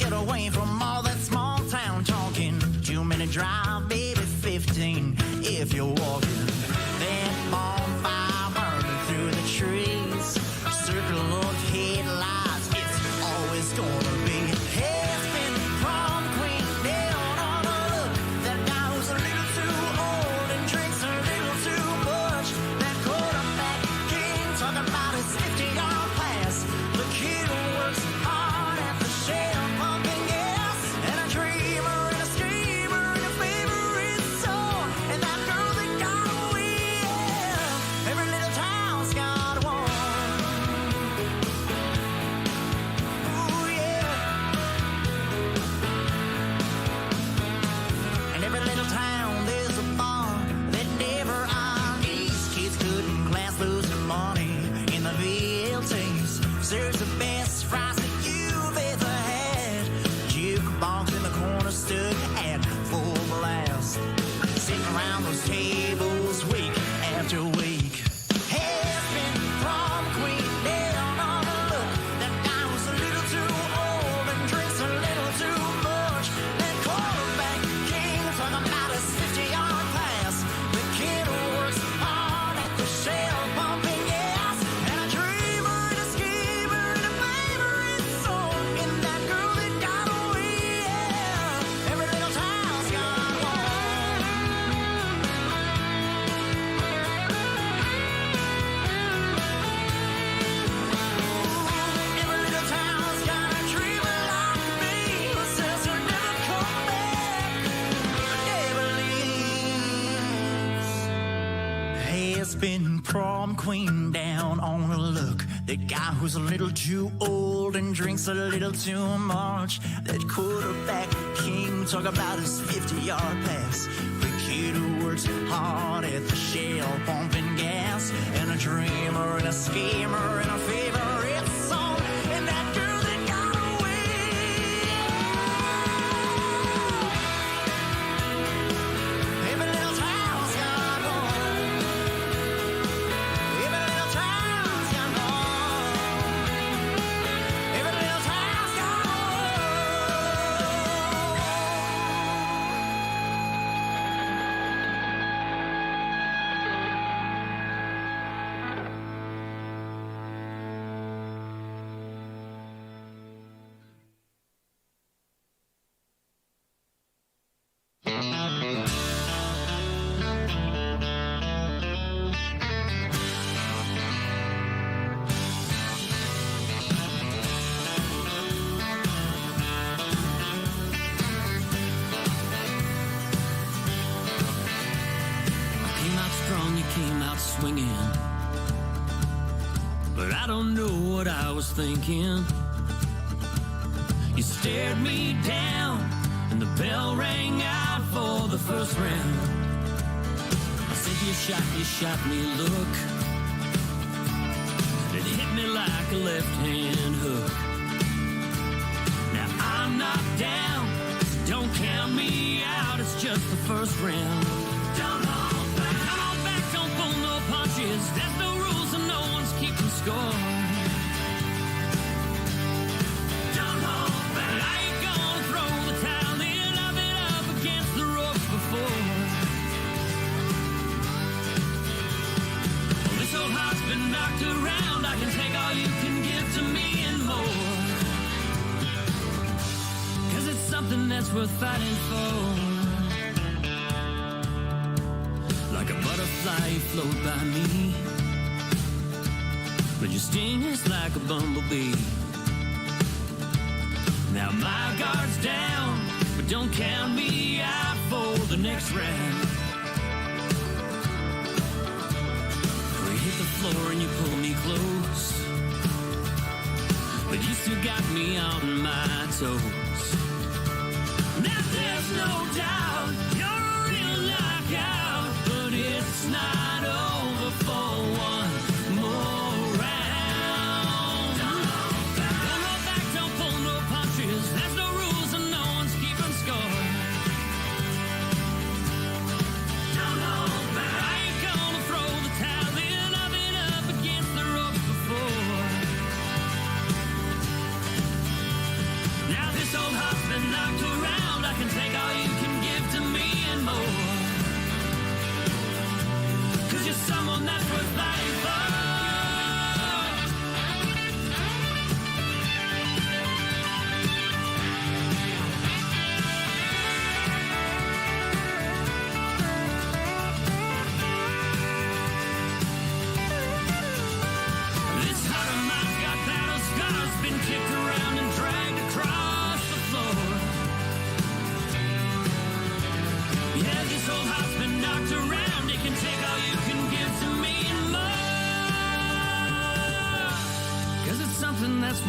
get away from all that small town talking. 2-minute drive, baby, 15 if you're walking. That bonfire burning through the trees, circle of headlights, it's always gonna be. Has been prom queen down on a look. That guy who's a little too old and drinks a little too much. That quarterback king talking about his 50-yard pass. The kid who works hard at the shell pumping gas. And a dreamer and a schemer and a favorite song. And that girl that got away, yeah. Every little town's got one. Ooh, yeah. And every little town there's a bar that never IDs. Kids couldn't class losing money in the VLTs. Serves the best fries that you've ever had. Jukebox in the corner stood at full blast. Sitting around those tables week after week. Has been prom queen down on the look. That guy was a little too old and drinks a little too much. That quarterback king talking about his 50-yard pass. The kid who works hard at the shell pumping gas. And a dreamer and a schemer and a favorite song. And that girl that got away, yeah. Every little town's got one. Every little town's got a dreamer like me who says he'll never come back. Never leaves. Has been prom queen down on a look. That guy who's a little too old and drinks a little too much. That quarterback king talk about his 50-yard pass. The kid who works hard at the shell pumping gas. And a dreamer and a schemer and a favorite song. And that girl that got away. Every little town's got one. Every little town's got one. Every little town's got Came out strong, you came out swinging. But I don't know what I was thinking. You stared me down, and the bell rang out for the first round. I said you shot me a look. It hit me like a left-hand hook. Now I'm knocked down, so don't count me out, it's just the first round. Don't hold back. Come on back, don't pull no punches. There's no rules and no one's keeping score. Don't hold back. I ain't gonna throw the towel in. I've been up against the ropes before. Well, this old heart's been knocked around. I can take all you can give to me and more. 'Cause it's something that's worth fighting for. Like a butterfly, you float by me, but your sting is like a bumblebee. Now my guard's down, but don't count me out for the next round. We hit the floor and you pull me close, but you still got me on my toes. Now there's no doubt you're a real knockout, but it's not over for one more round. Don't hold back, don't pull no punches. There's no rules and no one's keeping score. Don't hold back. I ain't gonna throw the towel in. I've been up against the ropes before. Now this old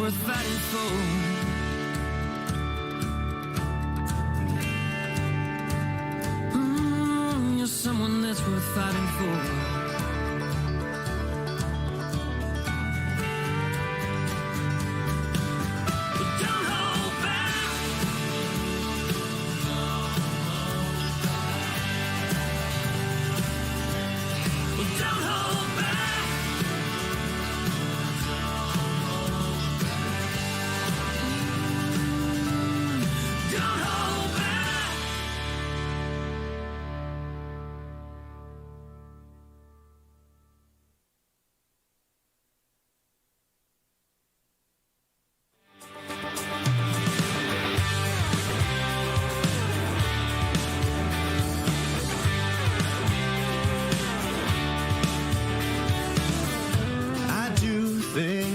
worth fighting for. You're someone that's worth fighting for.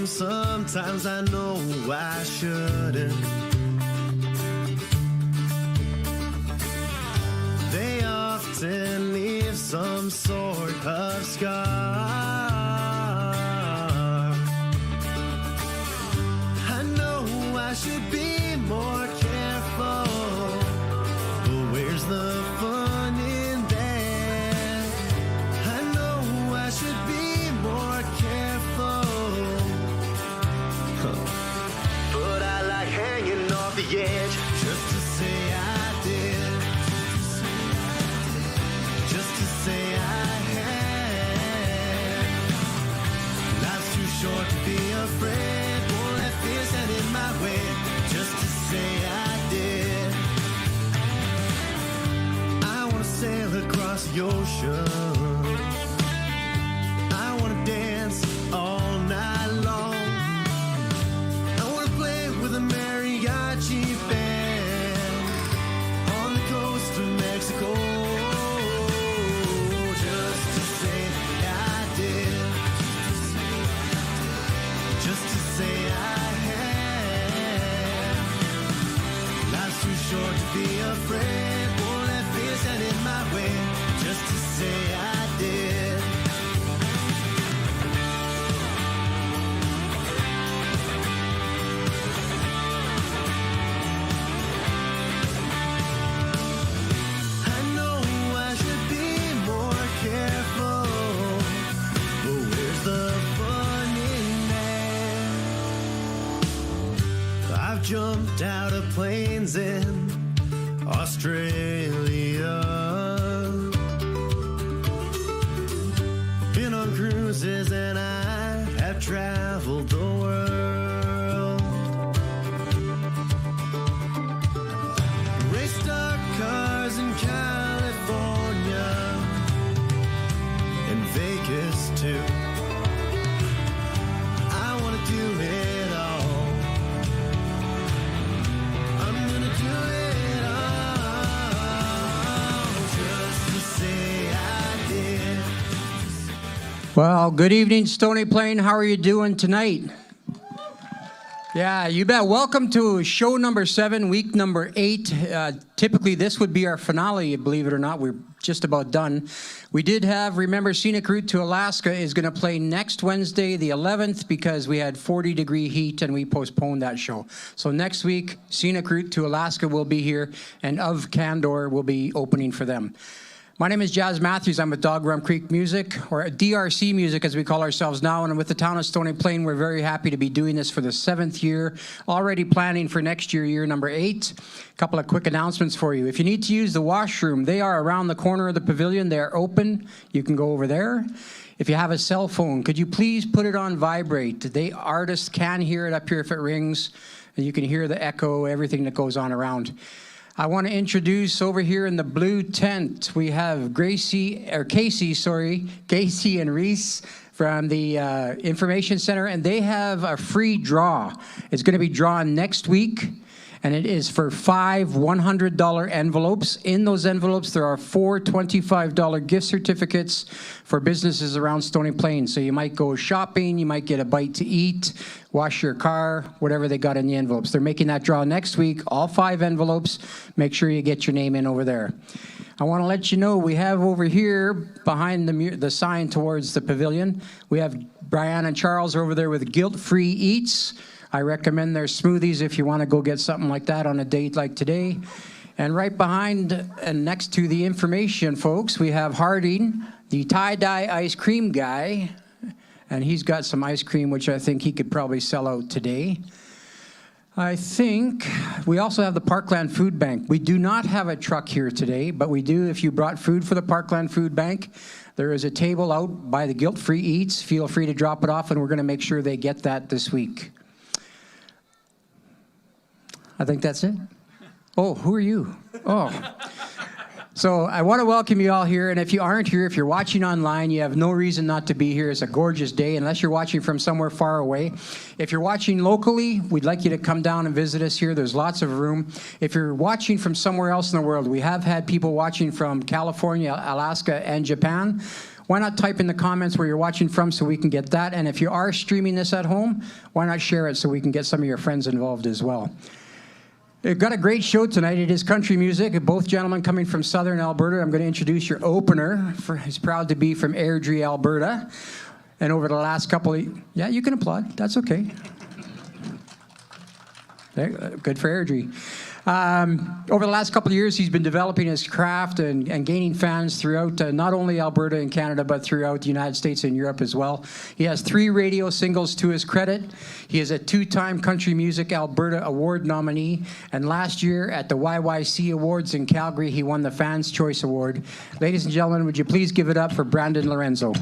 Sometimes I know I shouldn't. They often leave some sort of scar. I know I should be more careful, but where's the fun in that? I know I should be more careful, but I like hanging off the edge just to say I did, just to say I had. Life's too short to be afraid, won't let fear stand in my way, just to say I did. I wanna sail across the ocean, I wanna dance all night long, with a mariachi band on the coast of Mexico, just to say I did, just to say I had. Life's too short to be afraid, won't let fear stand in my way, just to say I did. Jumped out of planes in Australia, been on cruises and I have traveled the world, raced our cars in California and Vegas too. I want to do it all, Well, good evening, Stony Plate. How are you doing tonight? Yeah, you bet. Welcome to show number 7, week number 8. Typically, this would be our finale, believe it or not. We're just about done. We did have, remember, Scenic Route to Alaska is going to play next Wednesday, the 11th, because we had 40-degree heat and we postponed that show. So next week, Scenic Route to Alaska will be here, and Of Candor will be opening for them. My name is Jazz Matthews. I'm with Dog Run Creek Music, or DRC Music as we call ourselves now. And with the town of Stony Plate, we're very happy to be doing this for the 7th year, already planning for next year, year number 8. A couple of quick announcements for you. If you need to use the washroom, they are around the corner of the pavilion. They're open. You can go over there. If you have a cell phone, could you please put it on vibrate? Artists can hear it up here if it rings. And you can hear the echo, everything that goes on around. I want to introduce over here in the blue tent, we have Casey and Reese from the Information Center, and they have a free draw. It's going to be drawn next week, and it is for 5 $100 envelopes. In those envelopes, there are 4 $25 gift certificates for businesses around Stony Plate. So you might go shopping, you might get a bite to eat, wash your car, whatever they got in the envelopes. They're making that draw next week, all 5 envelopes. Make sure you get your name in over there. I want to let you know we have over here behind the sign towards the pavilion, we have Brian and Charles over there with Guilt-Free Eats. I recommend their smoothies if you want to go get something like that on a date like today. And right behind and next to the information, folks, we have Harding, the tie-dye ice cream guy. And he's got some ice cream, which I think he could probably sell out today. I think we also have the Parkland Food Bank. We do not have a truck here today, but we do if you brought food for the Parkland Food Bank. There is a table out by the Guilt Free Eats. Feel free to drop it off, and we're going to make sure they get that this week. I think that's it. Oh, who are you? Oh. So I want to welcome you all here, and if you aren't here, if you're watching online, you have no reason not to be here. It's a gorgeous day, unless you're watching from somewhere far away. If you're watching locally, we'd like you to come down and visit us here. There's lots of room. If you're watching from somewhere else in the world, we have had people watching from California, Alaska, and Japan. Why not type in the comments where you're watching from so we can get that? And if you are streaming this at home, why not share it so we can get some of your friends involved as well? We've got a great show tonight. It is country music. Both gentlemen coming from southern Alberta. I'm going to introduce your opener. He's proud to be from Airdrie, Alberta. And over the last couple of... Yeah, you can applaud. That's okay. Good for Airdrie. Over the last couple of years, he's been developing his craft and gaining fans throughout not only Alberta and Canada, but throughout the United States and Europe as well. He has 3 radio singles to his credit. He is a 2-time Country Music Alberta Award nominee. And last year at the YYC Awards in Calgary, he won the Fans' Choice Award. Ladies and gentlemen, would you please give it up for Brandon Lorenzo?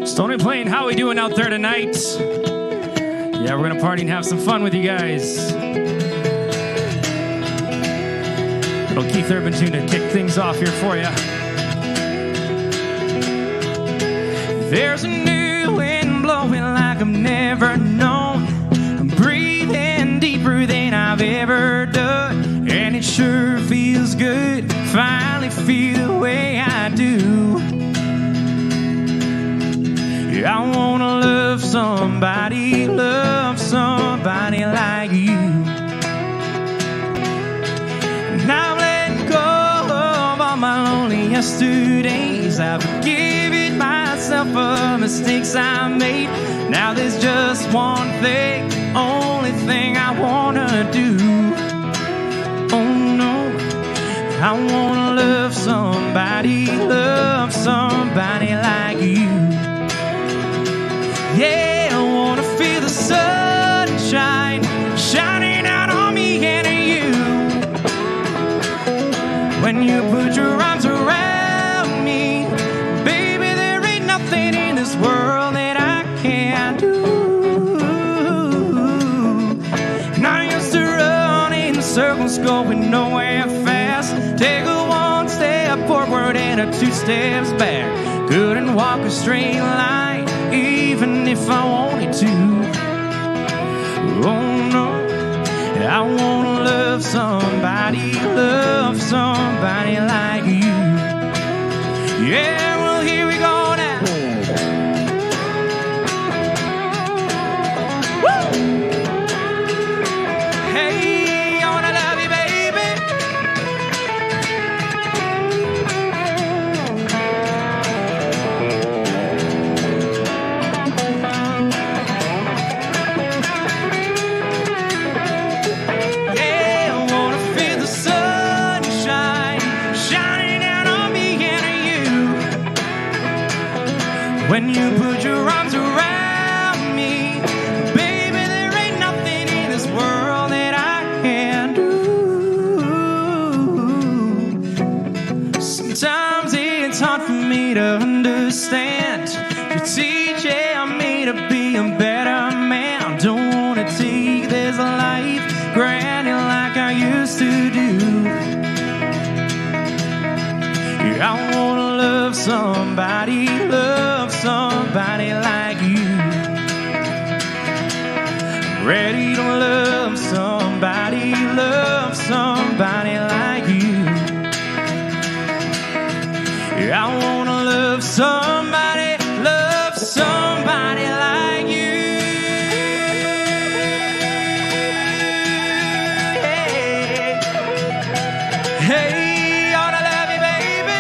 Stony Plate, how we doing out there tonight? Yeah, we're gonna party and have some fun with you guys. Little Keith Urban tune to kick things off here for you. There's a new wind blowing like I've never known. I'm breathing deeper than I've ever done, and it sure feels good. Finally feel the way I do. I wanna love somebody like you. And I've let go of all my lonely yesterdays. I've forgiven myself for mistakes I made. Now there's just one thing, only thing I wanna do. Oh no, I wanna love somebody like you. Yeah, I wanna feel the sunshine shining out on me and you. When you put your arms around me, baby, there ain't nothing in this world that I can't do. And I used to run in circles going nowhere fast. Take a 1 step forward and a 2 steps back. Couldn't walk a straight line even if I wanted to. Oh no, I wanna love somebody like you. Yeah, well here we go now. Woo! Hey, I wanna love you, baby. When you put your arms around me, baby, there ain't nothing in this world that I can do. Sometimes it's hard for me to understand. You're teaching me to be a better man. Don't wanna take this life granted like I used to do. I wanna love somebody like you. Ready to love somebody like you. I wanna love somebody like you. Hey, I wanna love you, baby.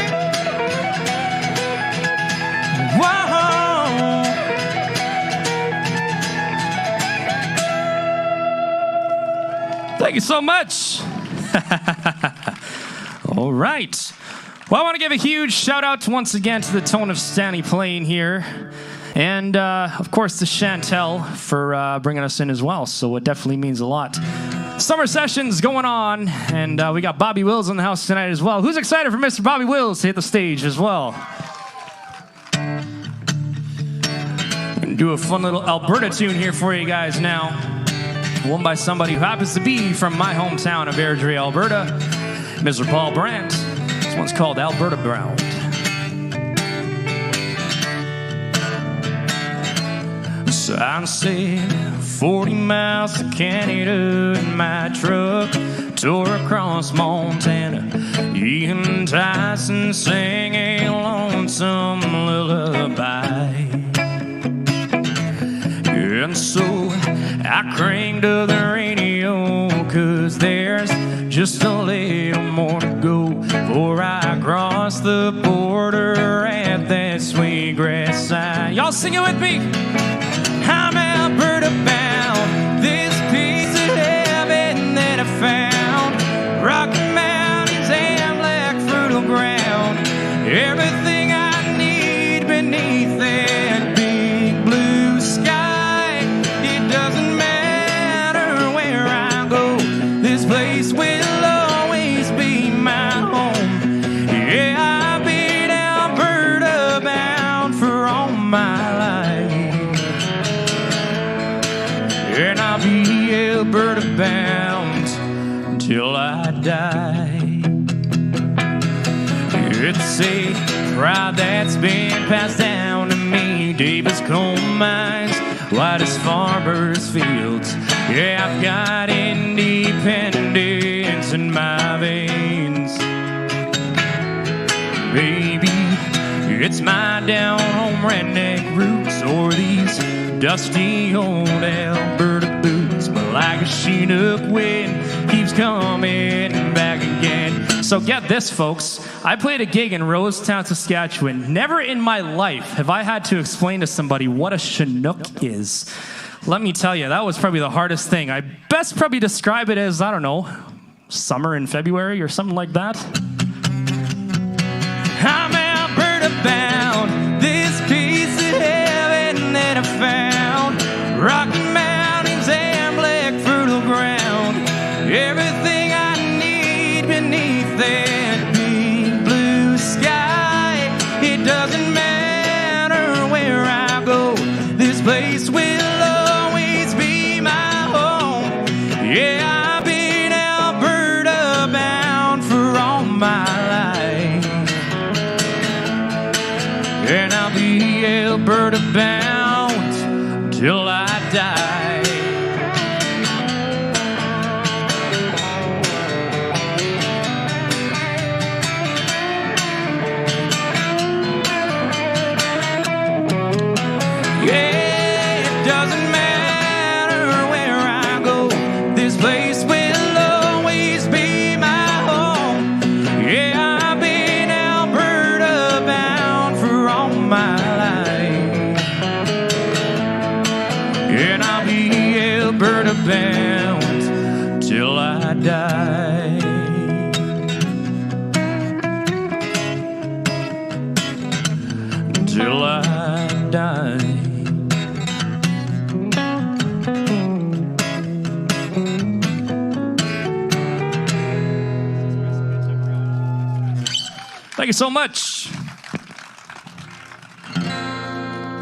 Whoa. Thank you so much. All right. Well, I want to give a huge shout out once again to the Tone of Stony Plate here. And, of course, to Chantel for bringing us in as well. So it definitely means a lot. Summer sessions going on. And we got Bobby Wills in the house tonight as well. Who's excited for Mr. Bobby Wills to hit the stage as well? Gonna do a fun little Alberta tune here for you guys now. One by somebody who happens to be from my hometown of Airdrie, Alberta, Mr. Paul Brandt. This one's called Alberta Brown. So I said 40 miles to Canada in my truck, tore across Montana. Ian Tyson sang a lonesome lullaby. And so I cranked up the radio, 'cause there's just a little more to go before I cross the border at that sweetgrass side. Y'all sing it with me. I'm Alberta bound, this piece of heaven that I found. Rocky Mountains and black fertile ground, everything I need beneath that big blue sky. It doesn't matter where I go, this place will always be my home. Yeah, I've been Alberta bound for all my life. And I'll be Alberta bound till I die. It's a pride that's been passed down to me. Davis coal mines, whitest farmers' fields. Yeah, I've got independence in my veins. Baby, it's my down-home redneck roots, or these dusty old Alberta boots. But like a Chinook wind keeps coming back again. So get this, folks. I played a gig in Rosetown, Saskatchewan. Never in my life have I had to explain to somebody what a Chinook is. Let me tell you, that was probably the hardest thing. I best probably describe it as, I don't know, summer in February or something like that. I'm Alberta bound, this piece of heaven that I found. Rocky Mountains and black fertile ground, everything I need beneath that big blue sky. It doesn't matter where I go, this place will always be my home. Yeah, I've been Alberta bound for all my life. And I'll be Alberta bound till I die. Yeah, it doesn't matter where I go, this place will always be my home. Yeah, I've been Alberta bound for all my life. And I'll be Alberta bound till I die. Till I die. Thank you so much.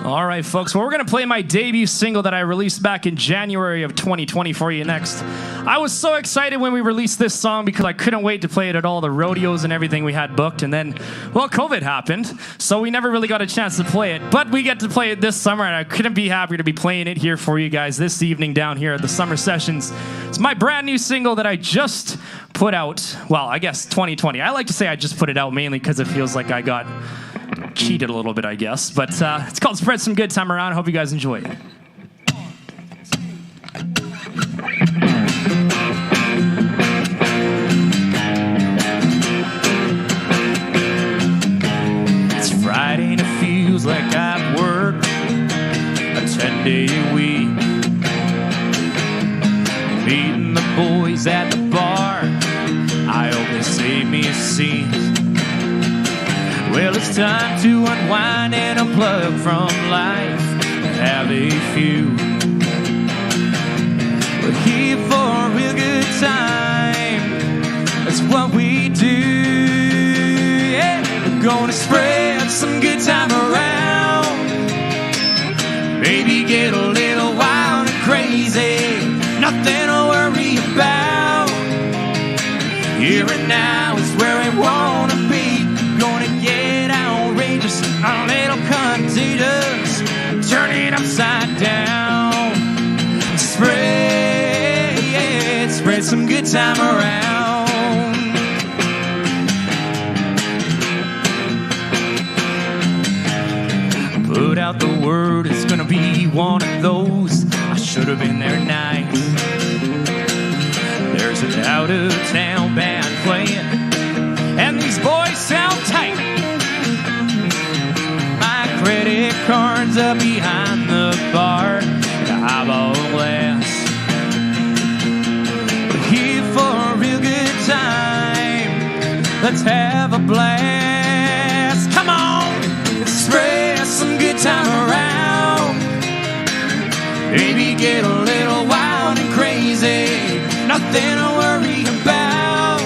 All right, folks. Well, we're going to play my debut single that I released back in January of 2020 for you next. I was so excited when we released this song because I couldn't wait to play it at all the rodeos and everything we had booked. And then, well, COVID happened, so we never really got a chance to play it. But we get to play it this summer, and I couldn't be happier to be playing it here for you guys this evening down here at the Summer Sessions. It's my brand new single that I just put out. Well, I guess 2020. I like to say I just put it out mainly because it feels like I got cheated a little bit, I guess. But it's called Spread Some Good Time Around. I hope you guys enjoy it. It's Friday and it feels like I've worked a 10-day week. Meeting the boys at the bar. I hope they save me a seat. Well, it's time to unwind and unplug from life and have a few. We're here for a real good time. That's what we do. Yeah, we're gonna spread some good time around. Maybe get a little wild and crazy. Nothing to worry about. Here and now is where we wanna be. Gonna get outrageous, a little contagious. Turn it upside down. Spread some good time around. Put out the word, it's gonna be one of those I should have been there nights. There's an out-of-town band playing, and these boys sound tight. My credit card's up behind the bar, the highball glass. We're here for a real good time. Let's have a blast. Come on, let's spread some good time around. Maybe get a little wild and crazy. Nothing to worry about.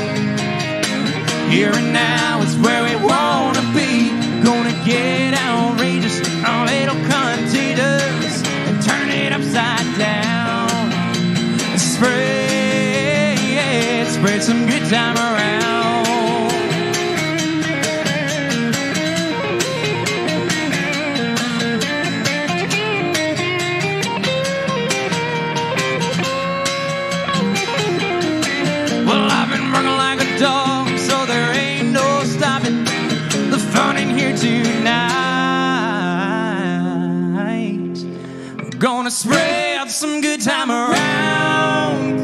Here and now is where we wanna be. Gonna get outrageous, a little contagious, and turn it upside down. Spread some good time around. Well, I've been working like a dog, so there ain't no stopping the fun in here tonight. We're gonna spread some good time around.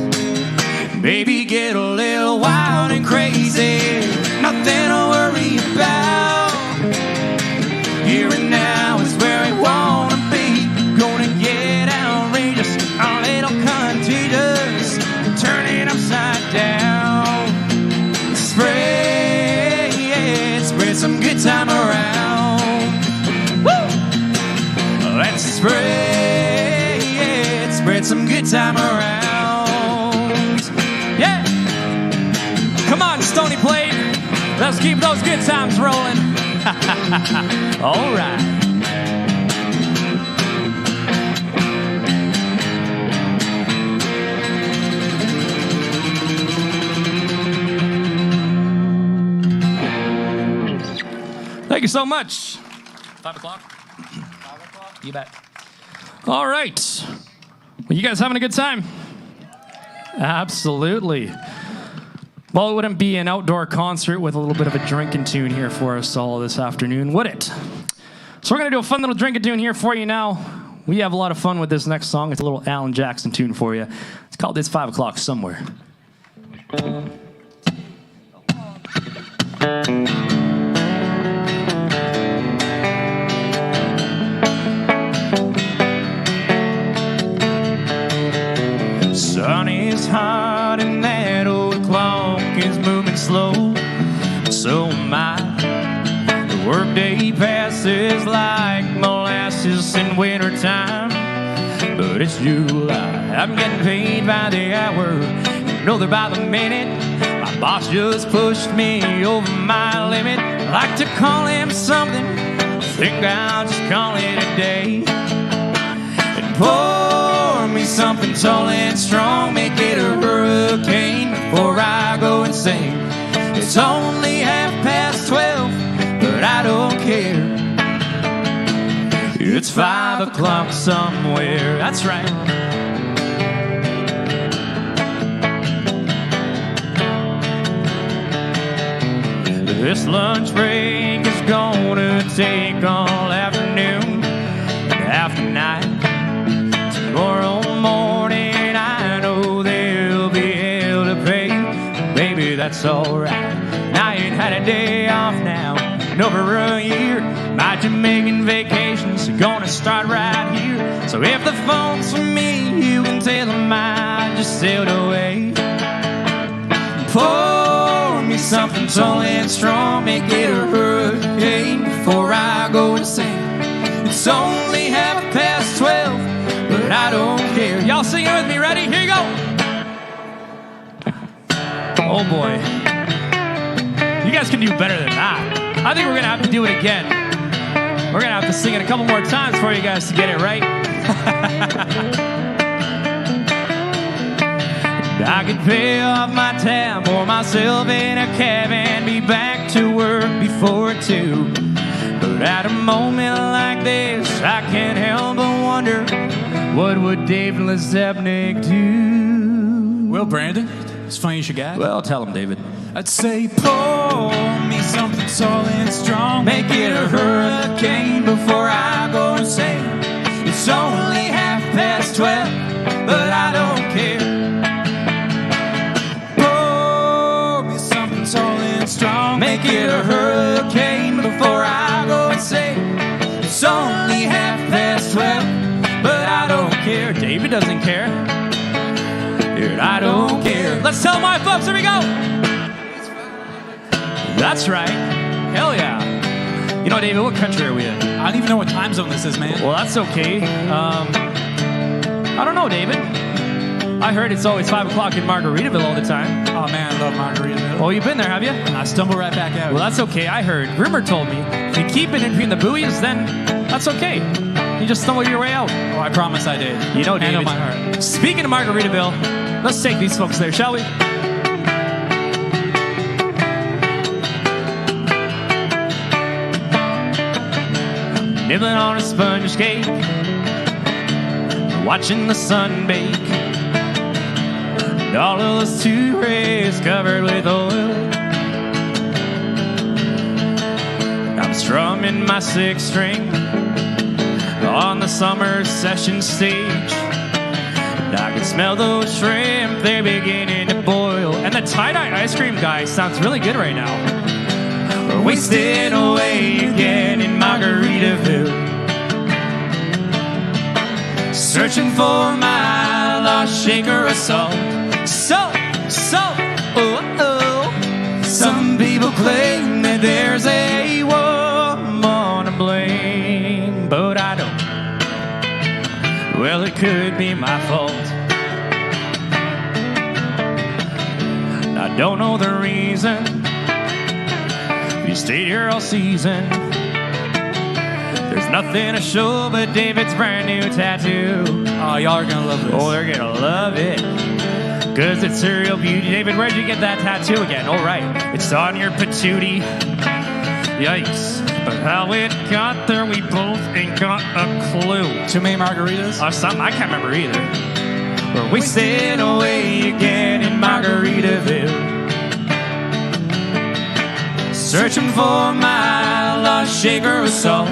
Baby, get a little wild and crazy. Nothing to worry about. Here and now is where we wanna be. Gonna get outrageous, a little contagious. Turn it upside down. Spread some good time around. Woo! Let's spread some good time around. Yeah! Come on, Stony Plate. Let's keep those good times rolling. All right. Thank you so much. 5 o'clock? 5 o'clock? You bet. All right. Well, you guys having a good time? Absolutely. Well, it wouldn't be an outdoor concert with a little bit of a drinking tune here for us all this afternoon, would it? So we're going to do a fun little drinking tune here for you now. We have a lot of fun with this next song. It's a little Alan Jackson tune for you. It's called It's 5 O'Clock Somewhere. Sun is hot and that old clock is moving slow. So am I. The workday passes like molasses in wintertime. But it's July. I'm getting paid by the hour, another by the minute. My boss just pushed me over my limit. I like to call him something, I think I'll just call it a day. And pour me something tall and strong, make it a hurricane before I go insane. It's only 12:30, but I don't care. It's 5 o'clock somewhere, that's right. This lunch break is gonna take all afternoon and half the night. Tomorrow morning I know there'll be hell to pay. Baby, that's alright. I ain't had a day off now in over a year. My Jamaican vacations are gonna start right here. So if the phone's for me, you can tell them I just sailed away. Pour me something tall and strong, make it a hurricane before I go insane. It's only 12:30, but I don't care. Y'all sing it with me, ready? Here you go. Oh boy. You guys can do better than that. I think we're gonna have to do it again. We're gonna have to sing it a couple more times for you guys to get it right. I could pay off my tab, pour myself in a cab, and be back to work before 2. But at a moment like this, I can't help but wonder, what would Dave Lezebnik do? Well, Brandon, it's funny you should get. Well, tell him, David. I'd say pour me something tall and strong, Make it a hurricane before I go insane. It's only 12:30, but I don't care. pour me something tall and strong, Make it a hurricane before I go insane. It's only 12:30, but I don't care. David doesn't care. Dude, I don't care. Let's tell my folks, here we go. That's right. Hell yeah. You know, David, what country are we in? I don't even know what time zone this is, man. Well, that's okay. I don't know, David. I heard it's always 5 o'clock in Margaritaville all the time. Oh man, I love Margaritaville. Oh, you've been there, have you? I stumble right back out. Well, that's okay. I heard. Rumor told me if you keep it in between the buoys, then that's okay. You just stumble your way out. Oh, I promise I did. You know, Hand David. on my heart. Speaking of Margaritaville, let's take these folks there, shall we? Nibbling on a sponge cake, watching the sun bake. And all of those toupees covered with oil. I'm strumming my 6th string on the summer session stage. And I can smell those shrimp, they're beginning to boil. And the tie-dye ice cream guy sounds really good right now. We're wasting away again in Margaritaville, searching for my lost shaker of salt. Salt, salt, oh, oh. Some people claim that there's a woman to blame, but I don't. Well, it could be my fault. I don't know the reason we stayed here all season. There's nothing to show but David's brand new tattoo. Oh, y'all are gonna love this. Oh, they're gonna love it, 'cause it's a real beauty. David, where'd you get that tattoo again? All right, it's on your patootie. Yikes. But how it got there, we both ain't got a clue. Too many margaritas? Or something, I can't remember either. We're wasting away again in Margaritaville, searching for my lost shaker of salt.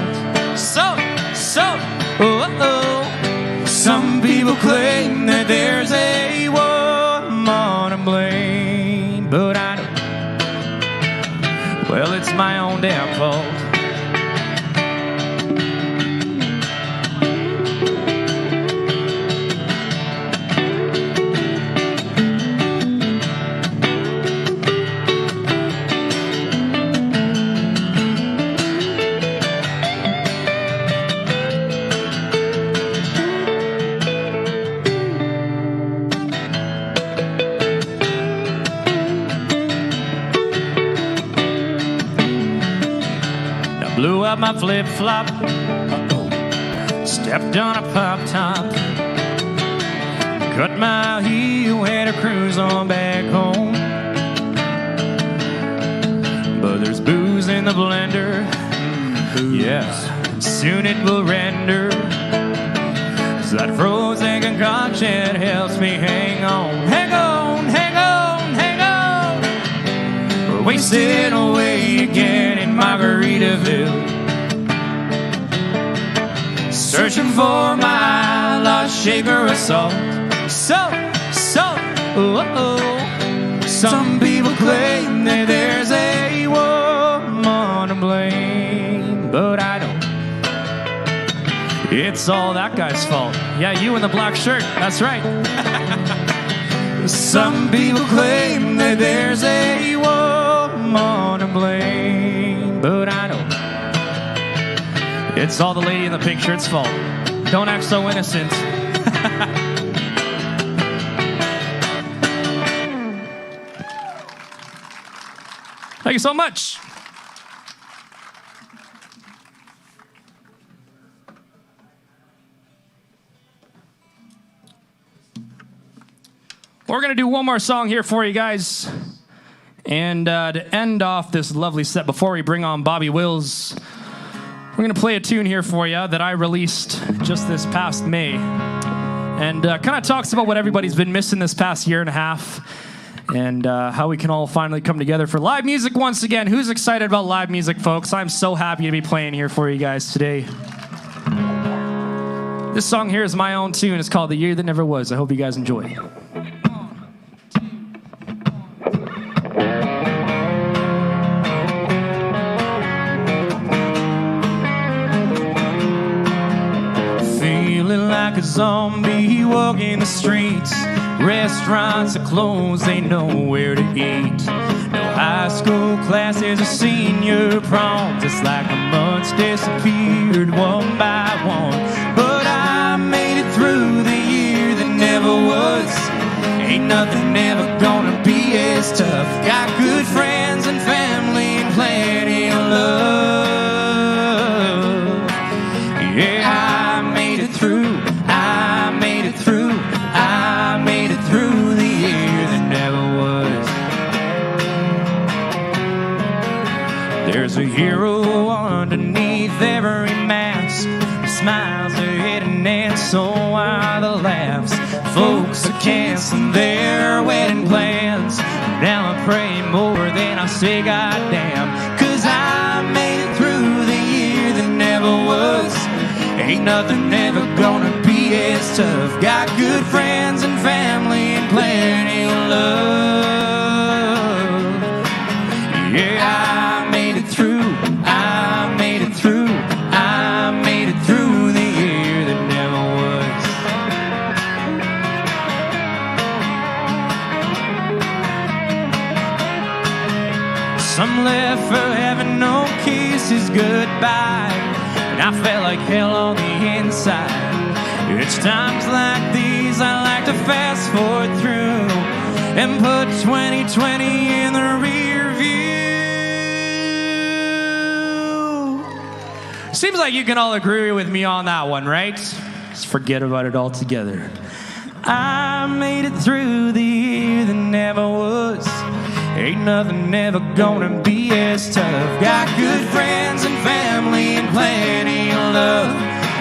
Salt, salt, oh, oh. Some people claim that there's a woman to blame, but I don't. Well, it's my own damn fault. Blew up my flip-flop, stepped on a pop-top, cut my heel, had to cruise on back home. But there's booze in the blender, yeah, soon it will render. So that frozen concoction helps me hang on, hang on, hang on, hang on. We're wasting away again in Margaritaville, searching for my lost shaker of salt. Salt, salt, oh, oh. Some people claim that there's a woman to blame, but I don't. It's all that guy's fault. Yeah, you in the black shirt. That's right. Some people claim that there's a woman to blame, but I know it's all the lady in the pink shirt's fault. Don't act so innocent. Thank you so much. We're going to do one more song here for you guys. And to end off this lovely set, before we bring on Bobby Wills, we're going to play a tune here for you that I released just this past May. And kind of talks about what everybody's been missing this past year and a half. And how we can all finally come together for live music once again. Who's excited about live music, folks? I'm so happy to be playing here for you guys today. This song here is my own tune. It's called The Year That Never Was. I hope you guys enjoy. Feeling like a zombie walking the streets. Restaurants are closed, ain't nowhere to eat. No high school classes or senior proms. It's like the months disappeared one by one. But I made it through the year that never was. Ain't nothing ever gonna be as tough. Got good friends and family and plenty of love. Yeah, I made it through. I made it through. I made it through the year that never was. There's a hero underneath every mask. The smiles are hidden and so are the laughs. Folks are canceling their wedding plans. Now I pray more than I say goddamn. 'Cause I made it through the year that never was. Ain't nothing ever gonna be as tough. Got good friends and family and plenty of love. Yeah, I made it through. I made it through. I made it through the year that never was. Some left for heaven, no kisses goodbye. And I felt like hell on the inside. It's times like these I like to fast forward through and put 2020 in the rear view. Seems like you can all agree with me on that one, right? Just forget about it altogether. I made it through the year that never was. Ain't nothing ever gonna be as tough. Got good friends and family and plenty of love.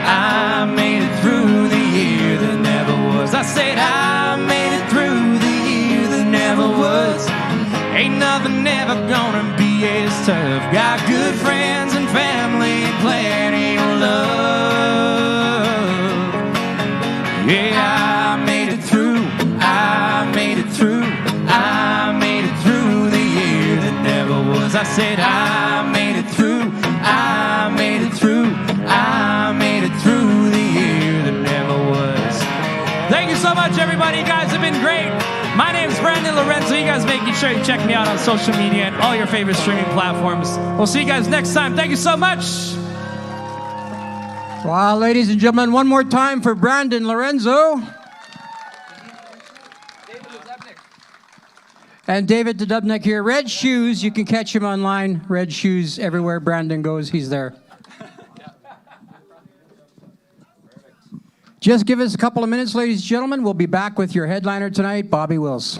I made it through the year that never was. I said I made it through the year that never was. Ain't nothing ever gonna be as tough. Got good friends and family and plenty of love. Yeah, I made it through. I made it through. I made it through the year that never was. I said I made it through. I made it through. I made it through the year that never was. Thank you so much, everybody. You guys have been great. My name's Brandon Lorenzo. You guys make sure you check me out on social media and all your favorite streaming platforms. We'll see you guys next time. Thank you so much. Wow, ladies and gentlemen, one more time for Brandon Lorenzo. And David Dubnik here. Red Shoes, you can catch him online. Red Shoes, everywhere Brandon goes, he's there. Just give us a couple of minutes, ladies and gentlemen. We'll be back with your headliner tonight, Bobby Wills.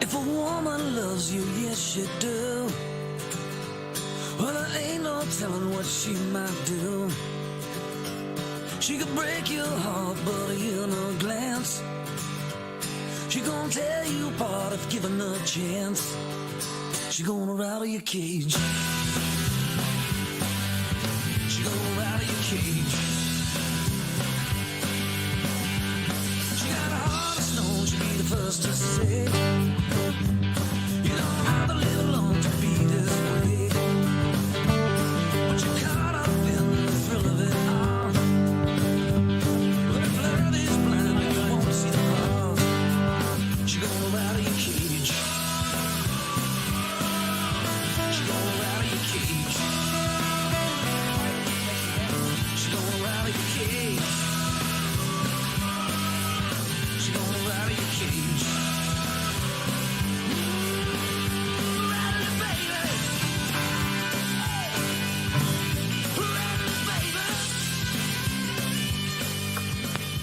If a woman loves you, yes she do. Well, there ain't no telling what she might do. She could break your heart, but in a glance, she gonna tear you apart if given a chance. She gonna rattle your cage. She gonna rattle your cage. She got a heart of stone, she'll be the first to say, you don't have to live alone to be this way. But you're caught up in the thrill of it all. But if love is blind and you won't see the bars, she gonna rattle your cage. She gonna rattle your cage. She gonna rattle your cage. She gonna rattle your cage. Rattle it, baby. Rattle it, baby.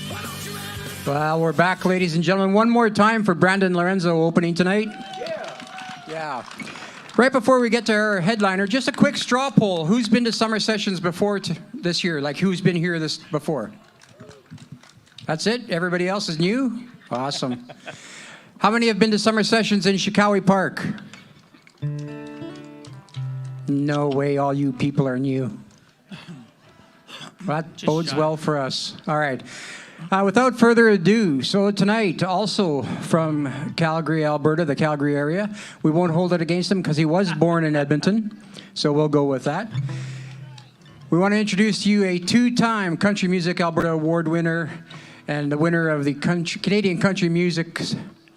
Why don't you rattle it? Well, we're back, ladies and gentlemen. One more time for Brandon Lorenzo opening tonight. Yeah. Right before we get to our headliner, just a quick straw poll. Who's been to summer sessions before this year? Like, who's been here this before? That's it? Everybody else is new? Awesome. How many have been to summer sessions in Shikowie Park? No way all you people are new. That bodes well for us. All right. Without further ado, so tonight, also from Calgary, Alberta, the Calgary area, we won't hold it against him because he was born in Edmonton, so we'll go with that. We want to introduce to you a two-time Country Music Alberta Award winner and the winner of the Canadian Country Music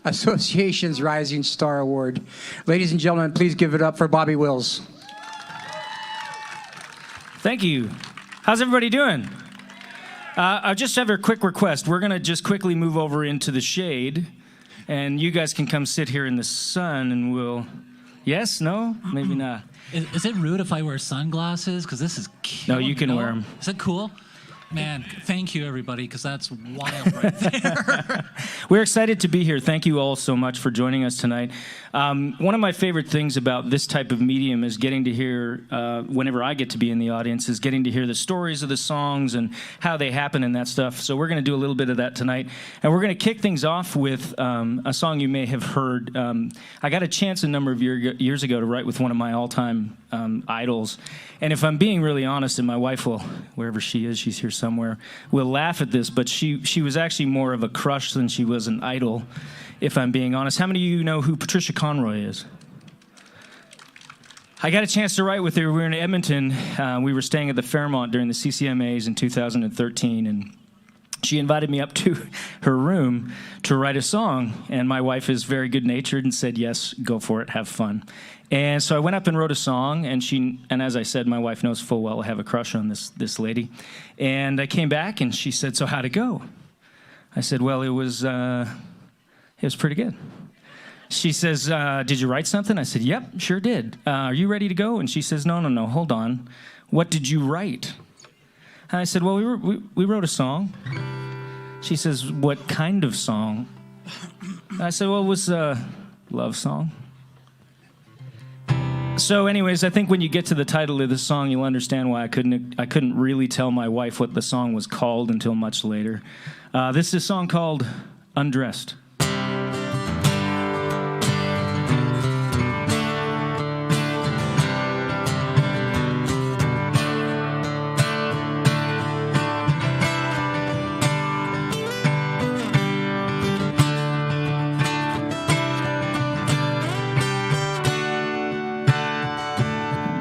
Association's Rising Star Award. Ladies and gentlemen, please give it up for Bobby Wills. Thank you. How's everybody doing? I just have a quick request. We're going to just quickly move over into the shade, and you guys can come sit here in the sun, and we'll... Yes? No? Maybe not. Is it rude if I wear sunglasses? Because this is cute. No, you can wear them. Is it cool? Man, thank you, everybody, because that's wild right there. We're excited to be here. Thank you all so much for joining us tonight. One of my favorite things about this type of medium is getting to hear, whenever I get to be in the audience, is getting to hear the stories of the songs and how they happen and that stuff. So we're going to do a little bit of that tonight. And we're going to kick things off with a song you may have heard. I got a chance a number of years ago to write with one of my all-time idols. And if I'm being really honest, and my wife will, wherever she is, she's here somewhere, will laugh at this, but she was actually more of a crush than she was an idol, if I'm being honest. How many of you know who Patricia Conroy is? I got a chance to write with her. We were in Edmonton. We were staying at the Fairmont during the CCMAs in 2013, and she invited me up to her room to write a song, and my wife is very good-natured and said, yes, go for it, have fun. And so I went up and wrote a song, and as I said, my wife knows full well I have a crush on this lady. And I came back, and she said, so how'd it go? I said, well, it was pretty good. She says, did you write something? I said, yep, sure did. Are you ready to go? And she says, no, hold on. What did you write? And I said, well, we wrote a song. She says, what kind of song? I said, well, it was a love song. So anyways, I think when you get to the title of the song, you'll understand why I couldn't really tell my wife what the song was called until much later. This is a song called Undressed.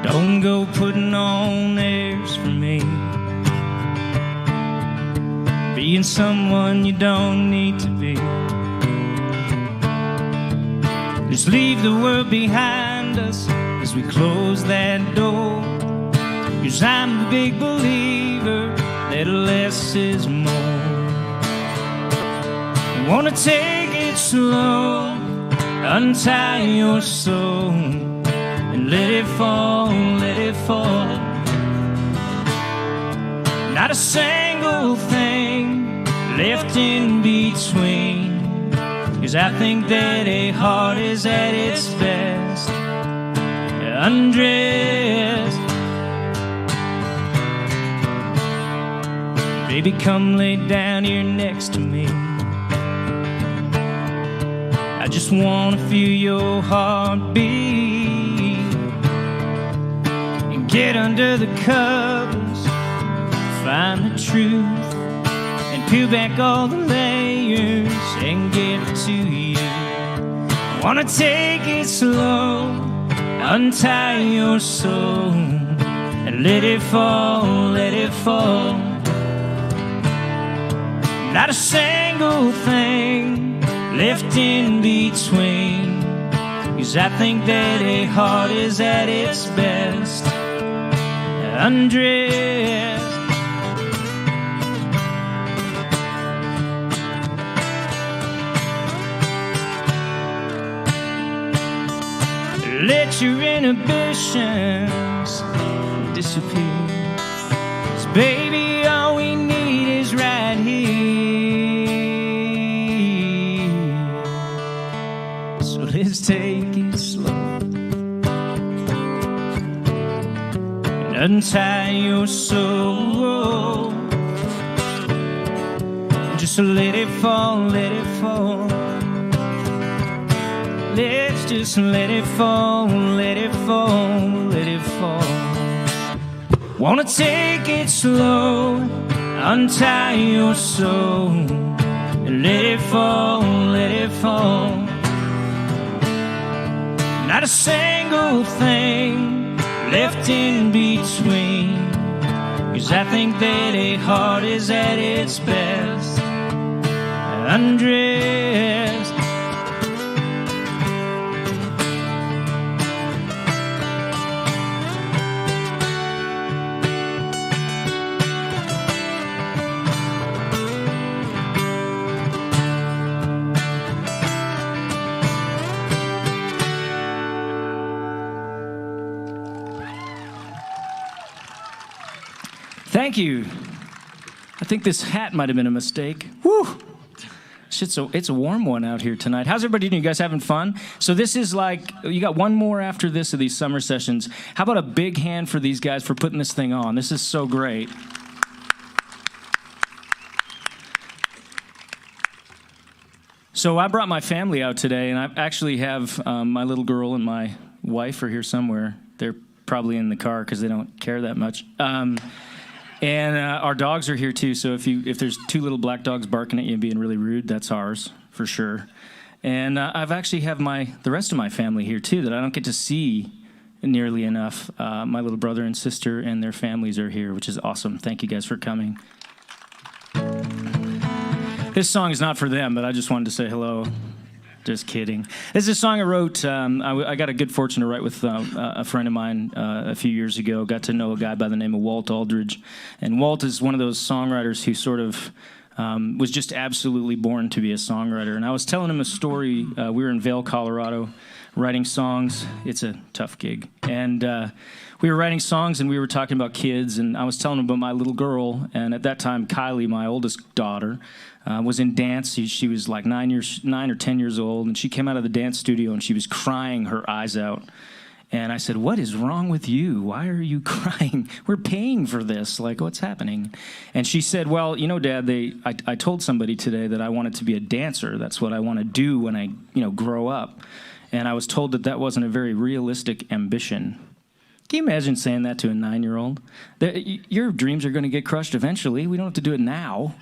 Don't go putting on airs for me, being someone you don't need to be. Just leave the world behind us as we close that door. 'Cause I'm a big believer that less is more. You wanna take it slow, untie your soul, and let it fall, let it fall. Not a single thing left in between. 'cause I think that a heart is at its best undressed. Baby, come lay down here next to me. I just wanna feel your heartbeat and get under the covers, find the truth, and peel back all the layers and get to you. I wanna take it slow, untie your soul, and let it fall, let it fall. Not a single thing left in between, 'cause I think that a heart is at its best undressed. Let your inhibitions disappear, 'cause baby, all we need is right here. So let's take it slow and untie your soul. Just let it fall, let it fall. Let's just let it fall, let it fall, let it fall. Wanna take it slow, untie your soul, and let it fall, let it fall. Not a single thing left in between, 'cause I think that a heart is at its best undressed. Thank you. I think this hat might have been a mistake. Woo! It's a warm one out here tonight. How's everybody doing? You guys having fun? So this is like, you got one more after this of these summer sessions. How about a big hand for these guys for putting this thing on? This is so great. So I brought my family out today, and I actually have my little girl and my wife are here somewhere. They're probably in the car because they don't care that much. And our dogs are here too, so if there's two little black dogs barking at you and being really rude, that's ours, for sure. And I've actually have the rest of my family here too that I don't get to see nearly enough. My little brother and sister and their families are here, which is awesome. Thank you guys for coming. This song is not for them, but I just wanted to say hello. Just kidding. This is a song I wrote. I got a good fortune to write with a friend of mine a few years ago. Got to know a guy by the name of Walt Aldridge. And Walt is one of those songwriters who sort of was just absolutely born to be a songwriter. And I was telling him a story. We were in Vail, Colorado, writing songs. It's a tough gig. And we were writing songs, and we were talking about kids. And I was telling him about my little girl. And at that time, Kylie, my oldest daughter, was in dance. She was like 9 or 10 years old, and she came out of the dance studio, and she was crying her eyes out. And I said, "What is wrong with you? Why are you crying? We're paying for this. Like, what's happening?" And she said, "Well, you know, Dad, I told somebody today that I wanted to be a dancer. That's what I want to do when I, grow up. And I was told that that wasn't a very realistic ambition." Can you imagine saying that to a 9-year-old? Your dreams are going to get crushed eventually. We don't have to do it now.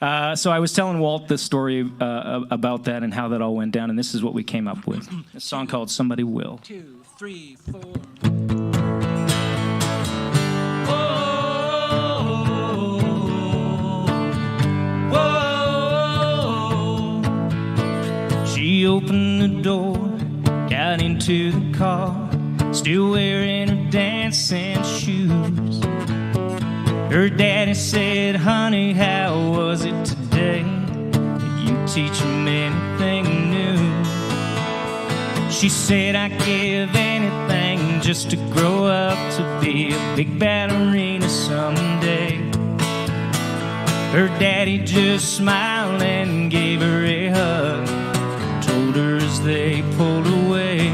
So I was telling Walt this story about that and how that all went down, and this is what we came up with. A song called Somebody Will. 2, 3, 4. She opened the door, got into the car, still wearing her dancing shoes. Her daddy said, "Honey, how was it today? Did you teach him anything new?" She said, "I'd give anything just to grow up to be a big ballerina someday." Her daddy just smiled and gave her a hug. they pulled away.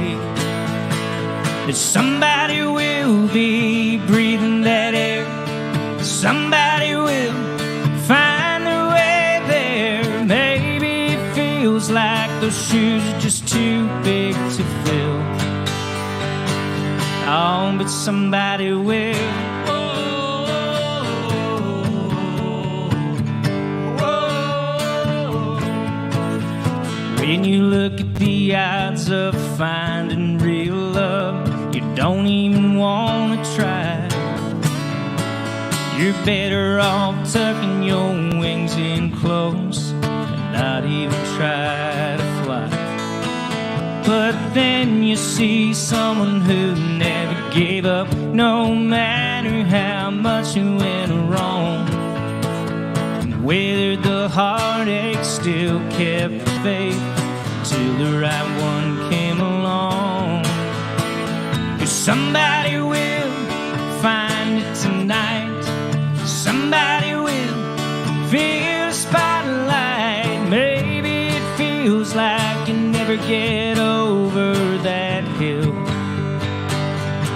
That somebody will be breathing that air. Somebody will find their way there. Maybe it feels like those shoes are just too big to fill. Oh, but somebody will. When you look at the odds of finding real love, you don't even want to try. You're better off tucking your wings in close and not even try to fly. But then you see someone who never gave up, no matter how much you went wrong. And weathered the heartache, still kept the faith till the right one came along. 'Cause somebody will find it tonight. Somebody will feel the spotlight. Maybe it feels like you never get over that hill.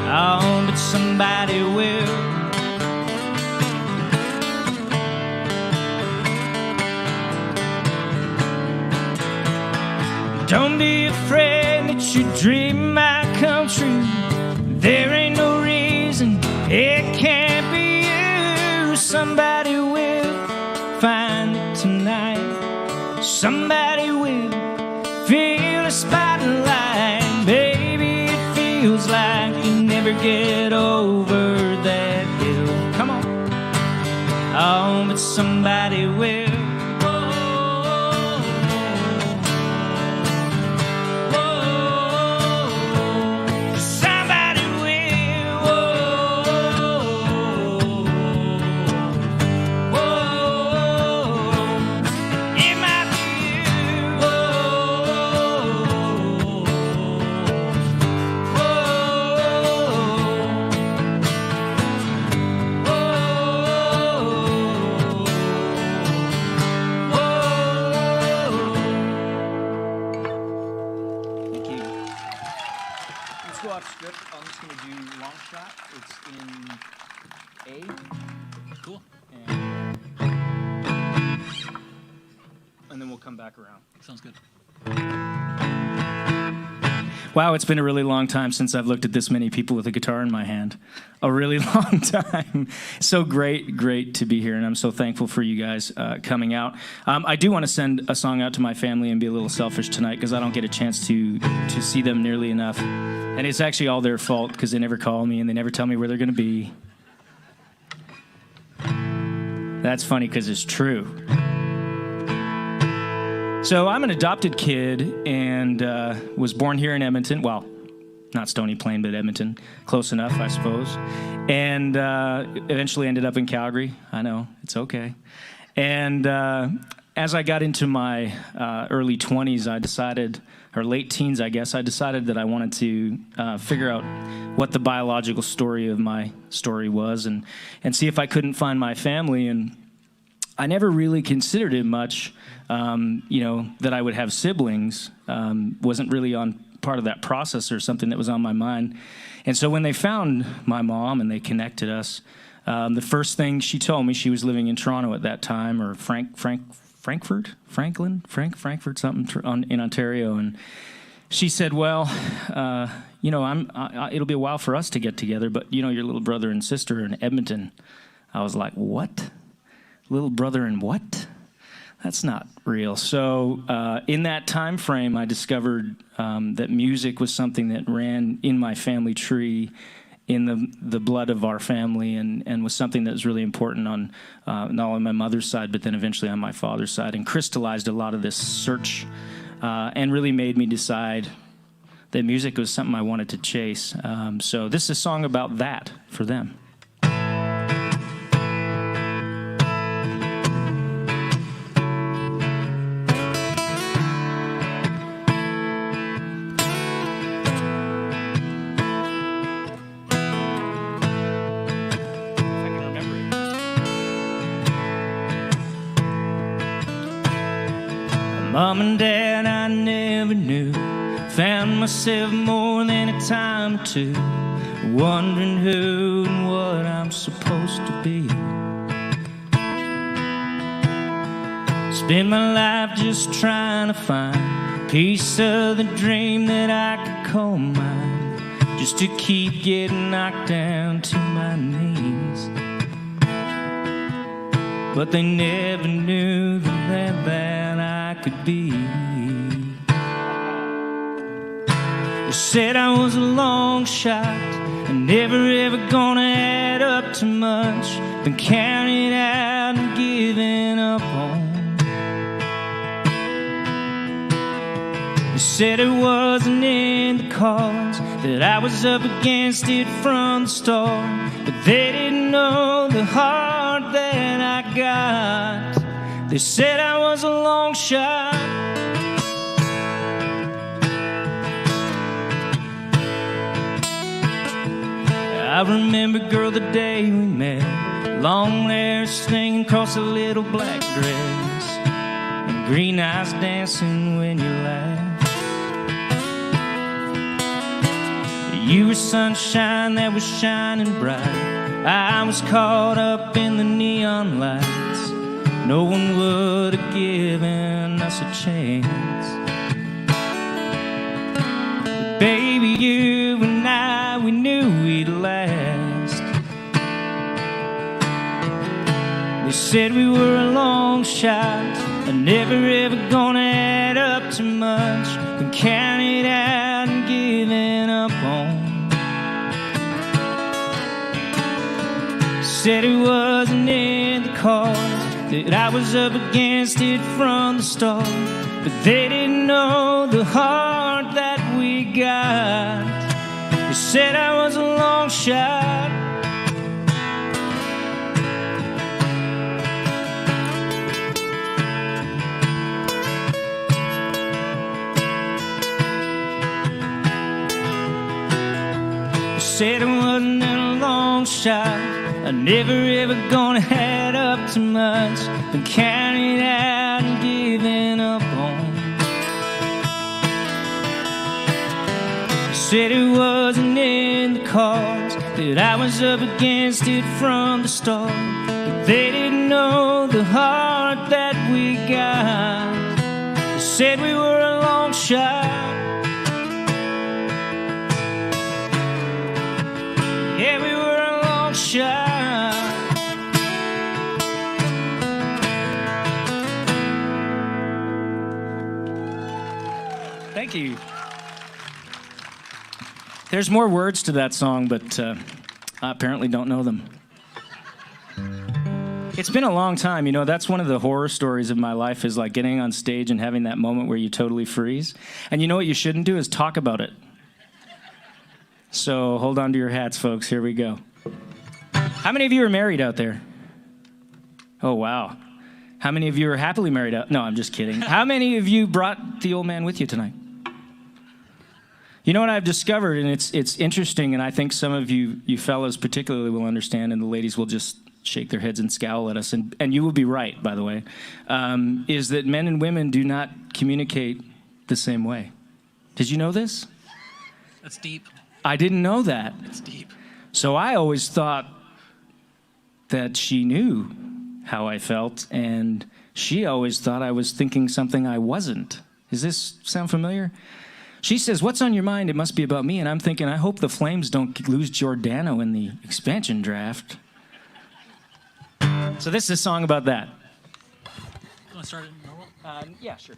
Oh, but somebody will. Don't be afraid that your dream might come true. There ain't no reason it can't be you. Somebody will find it tonight. Somebody will feel the spotlight. Maybe it feels like you never get over that hill. Come on. Oh, but somebody will. Sounds good. Wow, it's been a really long time since I've looked at this many people with a guitar in my hand. A really long time. So great to be here, and I'm so thankful for you guys coming out. I do want to send a song out to my family and be a little selfish tonight because I don't get a chance to see them nearly enough. And it's actually all their fault because they never call me and they never tell me where they're going to be. That's funny because it's true. So I'm an adopted kid and was born here in Edmonton. Well, not Stony Plate, but Edmonton. Close enough, I suppose. And eventually ended up in Calgary. I know, it's okay. And as I got into my early 20s, I decided, or late teens, I guess, I decided that I wanted to figure out what the biological story of my story was and see if I couldn't find my family. And I never really considered it much, that I would have siblings. Wasn't really on part of that process or something that was on my mind. And so when they found my mom and they connected us, the first thing she told me, she was living in Toronto at that time, or Frankfurt, something in Ontario. And she said, well, it'll be a while for us to get together, but your little brother and sister are in Edmonton. I was like, what? Little brother and what? That's not real. So in that time frame, I discovered that music was something that ran in my family tree, in the blood of our family, and was something that was really important on not only my mother's side, but then eventually on my father's side, and crystallized a lot of this search and really made me decide that music was something I wanted to chase. So this is a song about that for them. Mom and Dad, I never knew Found myself more than a time or two wondering who and what I'm supposed to be. Spend my life just trying to find a piece of the dream that I could call mine, just to keep getting knocked down to my knees. But they never knew the man that I could be. They said I was a long shot and never ever gonna add up to much, been counted out and given up on. They said it wasn't in the cards, that I was up against it from the start, but they didn't know the heart that I got. They said I was a long shot. I remember, girl, the day we met, long hair swinging across a little black dress, and green eyes dancing when you laughed. You were sunshine that was shining bright. I was caught up in the neon lights. No one would have given us a chance. But baby, you and I, we knew we'd last. They said we were a long shot, and never ever gonna add up to much, been counted out and given up on. Said it wasn't in the cards, that I was up against it from the start, but they didn't know the heart that we got. They said I was a long shot. They said it wasn't a long shot, I never ever gonna add up to much, been counted out and given up on. Said it wasn't in the cards, that I was up against it from the start, but they didn't know the heart that we got. They said we were a long shot. Yeah, we were a long shot. Thank you. There's more words to that song, but I apparently don't know them. It's been a long time. You know, that's one of the horror stories of my life, is like getting on stage and having that moment where you totally freeze. And you know what you shouldn't do is talk about it. So hold on to your hats, folks. Here we go. How many of you are married out there? Oh, wow. How many of you are happily married out? No, I'm just kidding. How many of you brought the old man with you tonight? You know what I've discovered, and it's interesting, and I think some of you fellas particularly will understand, and the ladies will just shake their heads and scowl at us, and you will be right, by the way, is that men and women do not communicate the same way. Did you know this? That's deep. I didn't know that. It's deep. So I always thought that she knew how I felt, and she always thought I was thinking something I wasn't. Does this sound familiar? She says, "What's on your mind? It must be about me." And I'm thinking, I hope the Flames don't lose Giordano in the expansion draft. So this is a song about that. You want to start it in normal? Yeah, sure.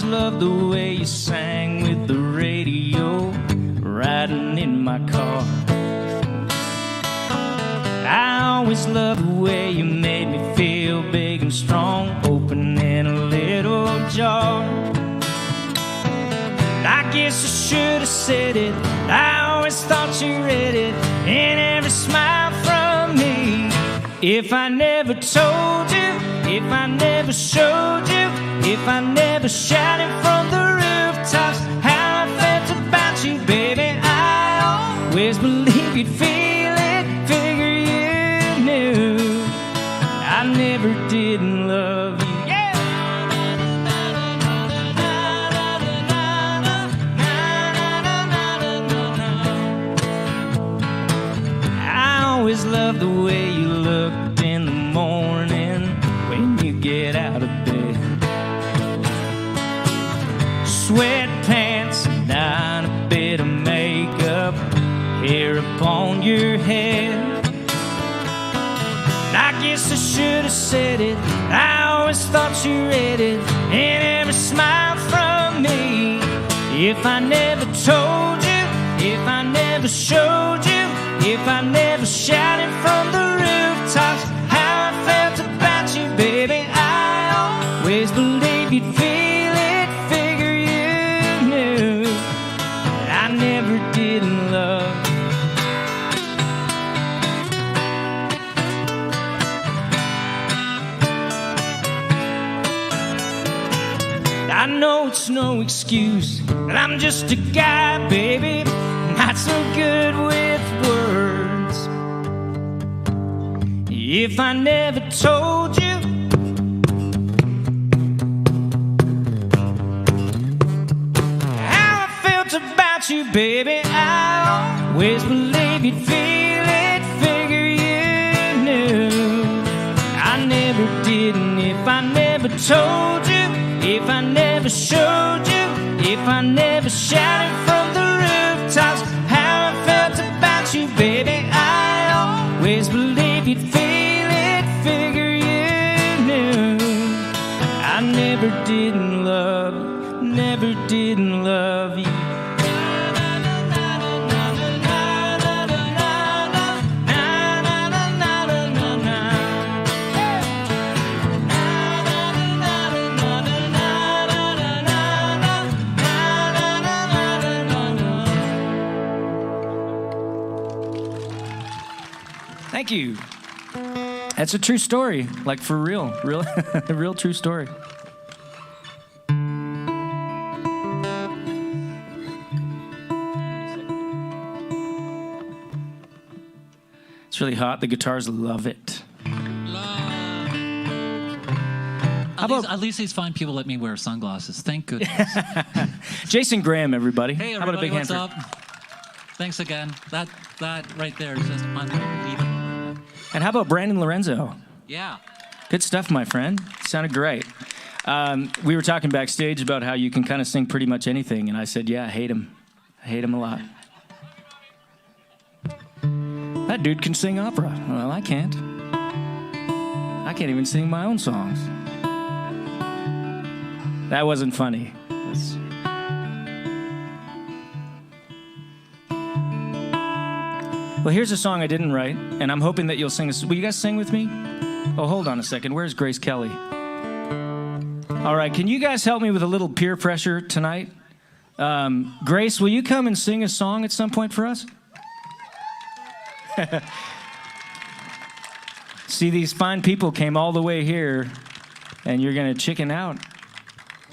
Loved the way you sang with the radio, riding in my car. I always loved the way you made me feel big and strong, opening a little jar. I guess I should have said it, I always thought you read it in every smile from me. If I never told you, if I never showed you, if I never shouted from the rooftops how I felt about you, baby. I always believed you'd feel it, figure you knew I never did love you. I always loved the way you looked in the morning when you get out of bed. Sweatpants, not a bit of makeup, hair upon your head. I guess I should have said it, I always thought you read it in every smile from me. If I never told you, if I never showed you, if I never shouted from the rooftops how I felt about you, baby, I always believed you'd feel it, figure you knew that I never did love. I know it's no excuse that I'm just a guy, baby, not so good with words. If I never told you, how I felt about you, baby, I always believed you'd feel it, figure you knew I never did. And if I never told you, if I never showed you, if I never shouted from the rooftops how I felt about you, baby, I always believed you'd feel it, figure you knew I never did love, never did love you. Thank you. That's a true story, like for real, a real true story. It's really hot. The guitars love it. At least these fine people let me wear sunglasses. Thank goodness. Jason Graham, everybody. Hey, How about a everybody, big what's hand up? Thanks again. That right there is just unbelievable. And how about Brandon Lorenzo? Yeah. Good stuff, my friend. Sounded great. We were talking backstage about how you can kind of sing pretty much anything, and I said, yeah, I hate him. I hate him a lot. That dude can sing opera. Well, I can't. I can't even sing my own songs. That wasn't funny. Well, here's a song I didn't write, and I'm hoping that you'll sing this. Will you guys sing with me? Oh, hold on a second. Where's Grace Kelly? All right, can you guys help me with a little peer pressure tonight? Grace, will you come and sing a song at some point for us? See, these fine people came all the way here, and you're going to chicken out.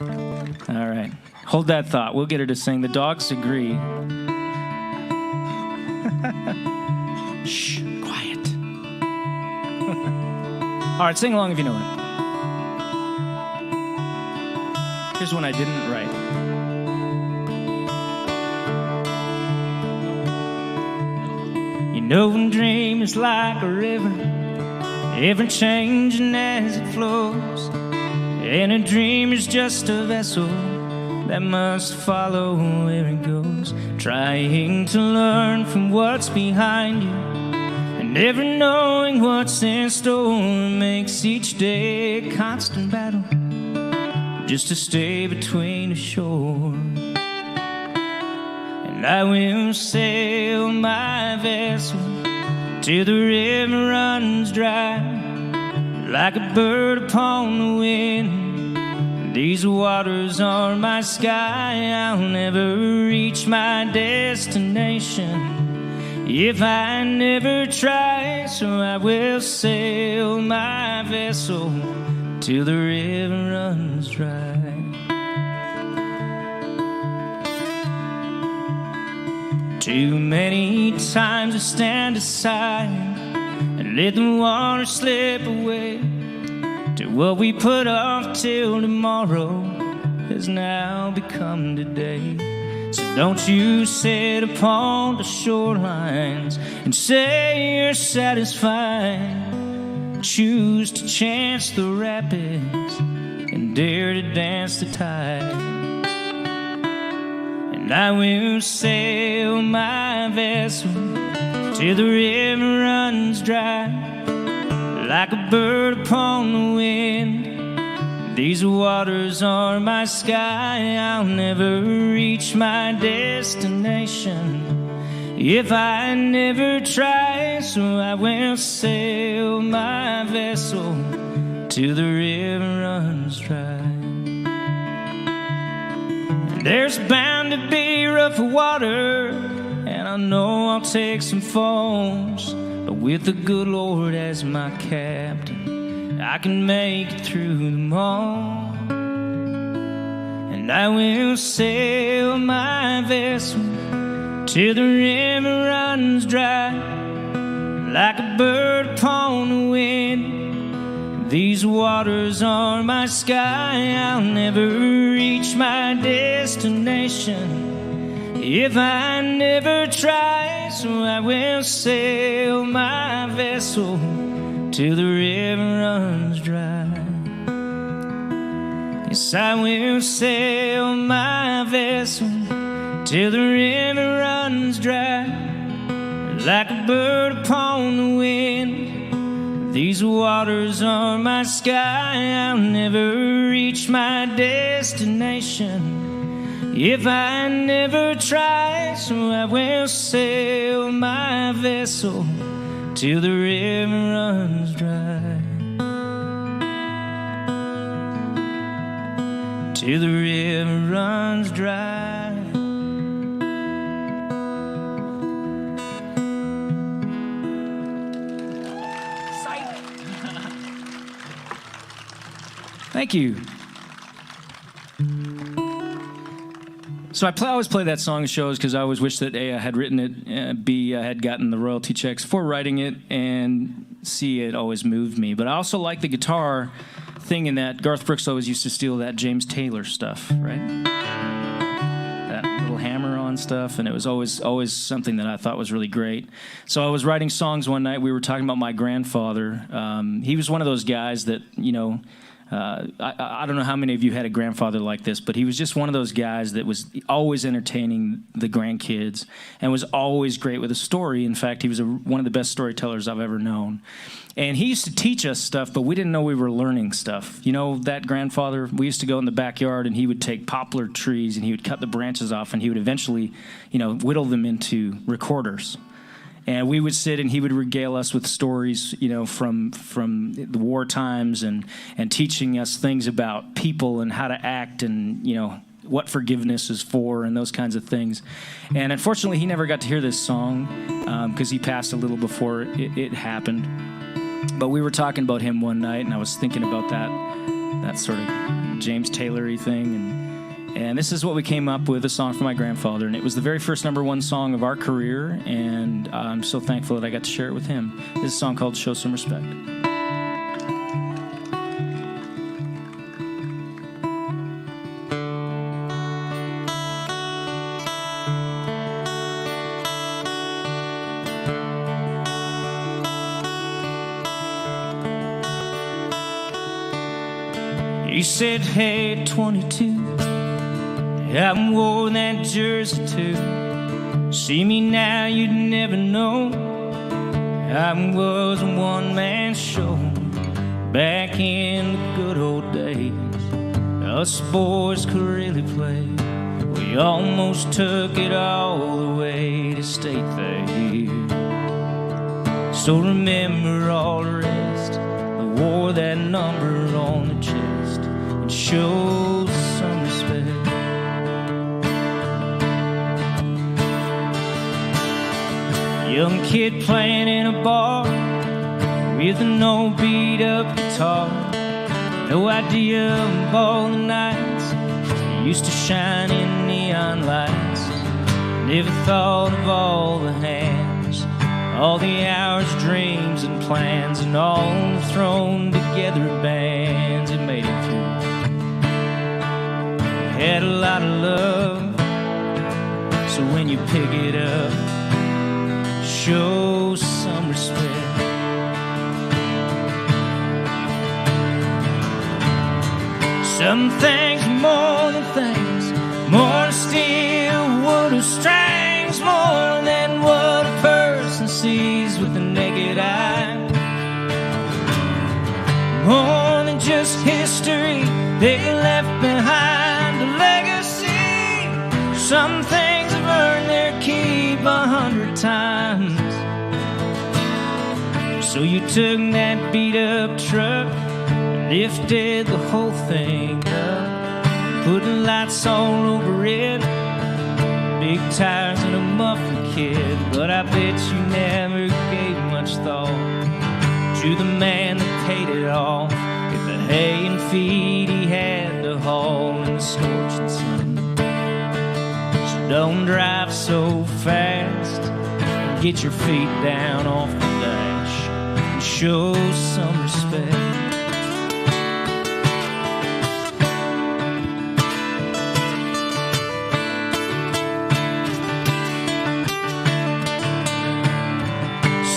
All right. Hold that thought. We'll get her to sing. The dogs agree. Shh, quiet. All right, sing along if you know it. Here's one I didn't write. You know, a dream is like a river, ever changing as it flows. And a dream is just a vessel that must follow where it goes, trying to learn from what's behind you, and never knowing what's in store makes each day a constant battle just to stay between the shore. And I will sail my vessel till the river runs dry, like a bird upon the wind. These waters are my sky. I'll never reach my destination if I never try. So I will sail my vessel till the river runs dry. Too many times I stand aside and let the water slip away, till what we put off till tomorrow has now become today. So don't you sit upon the shorelines and say you're satisfied. Choose to chance the rapids and dare to dance the tide. And I will sail my vessel till the river runs dry, like a bird upon the wind. These waters are my sky. I'll never reach my destination if I never try. So I will sail my vessel till the river runs dry. There's bound to be rough water, and I know I'll take some falls, but with the good Lord as my captain, I can make it through them all. And I will sail my vessel till the river runs dry, like a bird upon the wind. These waters are my sky. I'll never reach my destination if I never try. So I will sail my vessel till the river runs dry. Yes, I will sail my vessel till the river runs dry, like a bird upon the wind. These waters are my sky. I'll never reach my destination if I never try. So I will sail my vessel till the river runs dry, till the river runs dry. Thank you. So I always play that song at shows because I always wish that A, I had written it, B, I had gotten the royalty checks for writing it, and C, it always moved me. But I also like the guitar thing in that Garth Brooks always used to steal that James Taylor stuff, right? That little hammer-on stuff, and it was always something that I thought was really great. So I was writing songs one night. We were talking about my grandfather. He was one of those guys that, you know, I don't know how many of you had a grandfather like this, but he was just one of those guys that was always entertaining the grandkids and was always great with a story. In fact, he was one of the best storytellers I've ever known. And he used to teach us stuff, but we didn't know we were learning stuff. You know, that grandfather, we used to go in the backyard and he would take poplar trees and he would cut the branches off and he would eventually, you know, whittle them into recorders. And we would sit and he would regale us with stories, you know, from the war times and teaching us things about people and how to act and, you know, what forgiveness is for and those kinds of things. And unfortunately, he never got to hear this song because he passed a little before it happened. But we were talking about him one night and I was thinking about that sort of James Taylor-y thing. And this is what we came up with, a song for my grandfather. And it was the very first #1 song of our career. And I'm so thankful that I got to share it with him. This is a song called Show Some Respect. He said, hey, 22, I wore that jersey too. See me now, you'd never know. I was a one-man show back in the good old days. Us boys could really play. We almost took it all the way to state fair. So remember all the rest. I wore that number on the chest and showed some respect. Young kid playing in a bar with an old beat-up guitar. No idea of all the nights that used to shine in neon lights. Never thought of all the hands, all the hours, dreams, and plans, and all the thrown together bands that made it through. Had a lot of love, so when you pick it up, show some respect. Some things more than things, more steel, wood, or strings, more than what a person sees with the naked eye. More than just history, they left behind a legacy. Some things have earned their keep 100 times. So you took that beat-up truck, lifted the whole thing up, putting lights all over it, big tires and a muffler kit. But I bet you never gave much thought to the man that paid it all, with the hay and feed he had to haul in the scorching sun. So don't drive so fast, and get your feet down off the dash, and show some respect.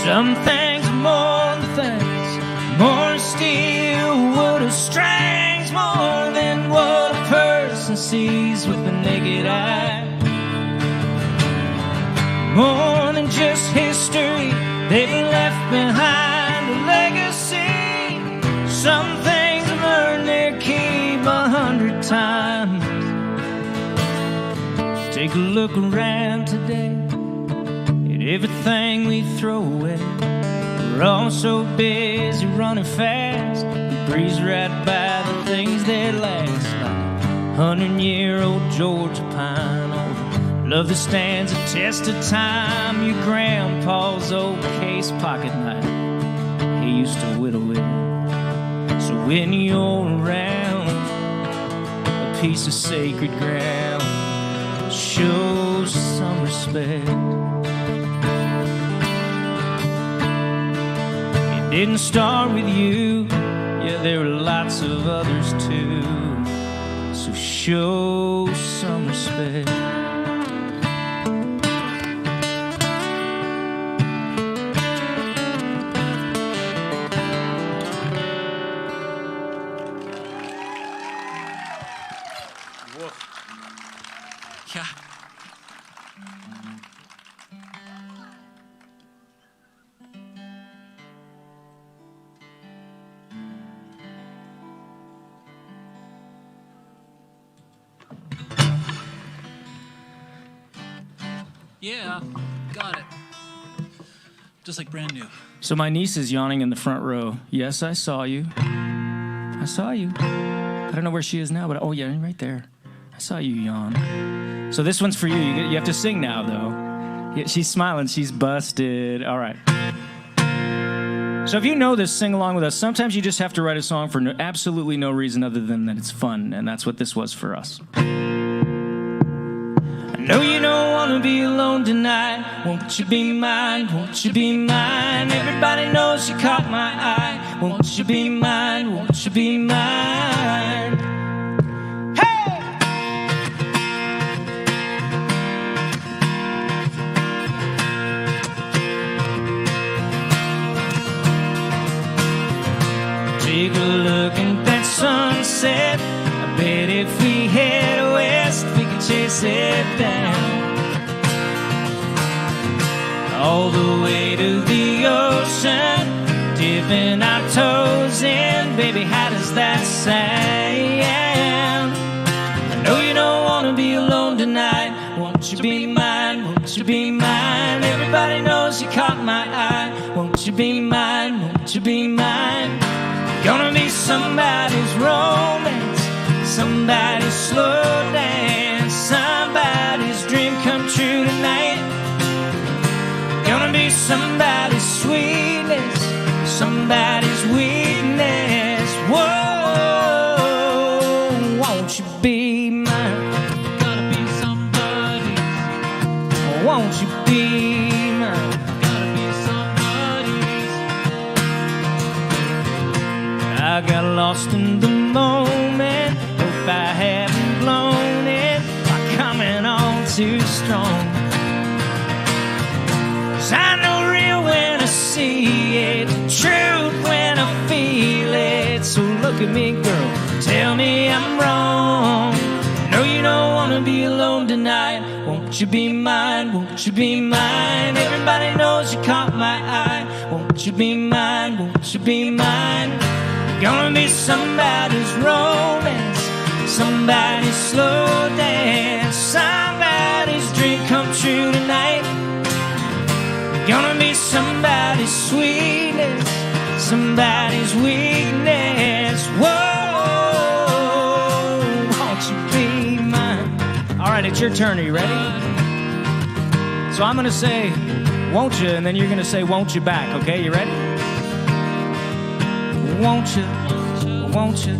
Some things more than things, more steel, wood, or strings, more than what a person sees with the naked eye. More than just history, they left behind a legacy. Some things have earned their keep 100 times. Take a look around today, everything we throw away. We're all so busy running fast, we breeze right by the things that last, like 100-year-old Georgia pine, or the love that stands a test of time. Your grandpa's old case pocket knife, he used to whittle with. So when you're around a piece of sacred ground, show some respect. Didn't start with you, yeah, there were lots of others too. So show some respect. Yeah. Yeah, got it. Just like brand new. So my niece is yawning in the front row. Yes, I saw you. I saw you. I don't know where she is now, but oh yeah, right there. I saw you yawn. So this one's for you. You have to sing now, though. Yeah, she's smiling. She's busted. All right. So if you know this, sing along with us. Sometimes you just have to write a song for absolutely no reason other than that it's fun, and that's what this was for us. I know you don't want to be alone tonight. Won't you be mine? Won't you be mine? Everybody knows you caught my eye. Won't you be mine? Won't you be mine? Hey! Take a look at that sunset. I bet if we head west, we could chase it down all the way to the ocean, dipping our toes in. Baby, how does that sound? I know you don't want to be alone tonight. Won't you be mine? Won't you be mine? Everybody knows you caught my eye. Won't you be mine? Won't you be mine? Gonna be somebody's romance, somebody's slow dance, somebody's dream come true tonight. Gonna be somebody's sweetness, somebody's weakness. Whoa. won't you be mine? Gotta be somebody's. I got lost in the moment. Hope I haven't blown it by coming on too strong. 'Cause I know real when I see it, truth when I feel it. So look at me, girl, tell me I'm wrong. No, you don't wanna be alone tonight. Won't you be mine? Won't you be mine? Everybody knows you caught my eye. Won't you be mine? Won't you be mine? Gonna be somebody's romance, somebody's slow dance, somebody's dream come true tonight. Gonna be somebody's sweetness, somebody's weakness. Whoa, won't you be mine? All right, it's your turn. Are you ready? So I'm gonna say, won't you? And then you're gonna say, won't you back, okay? You ready? Won't you, won't you,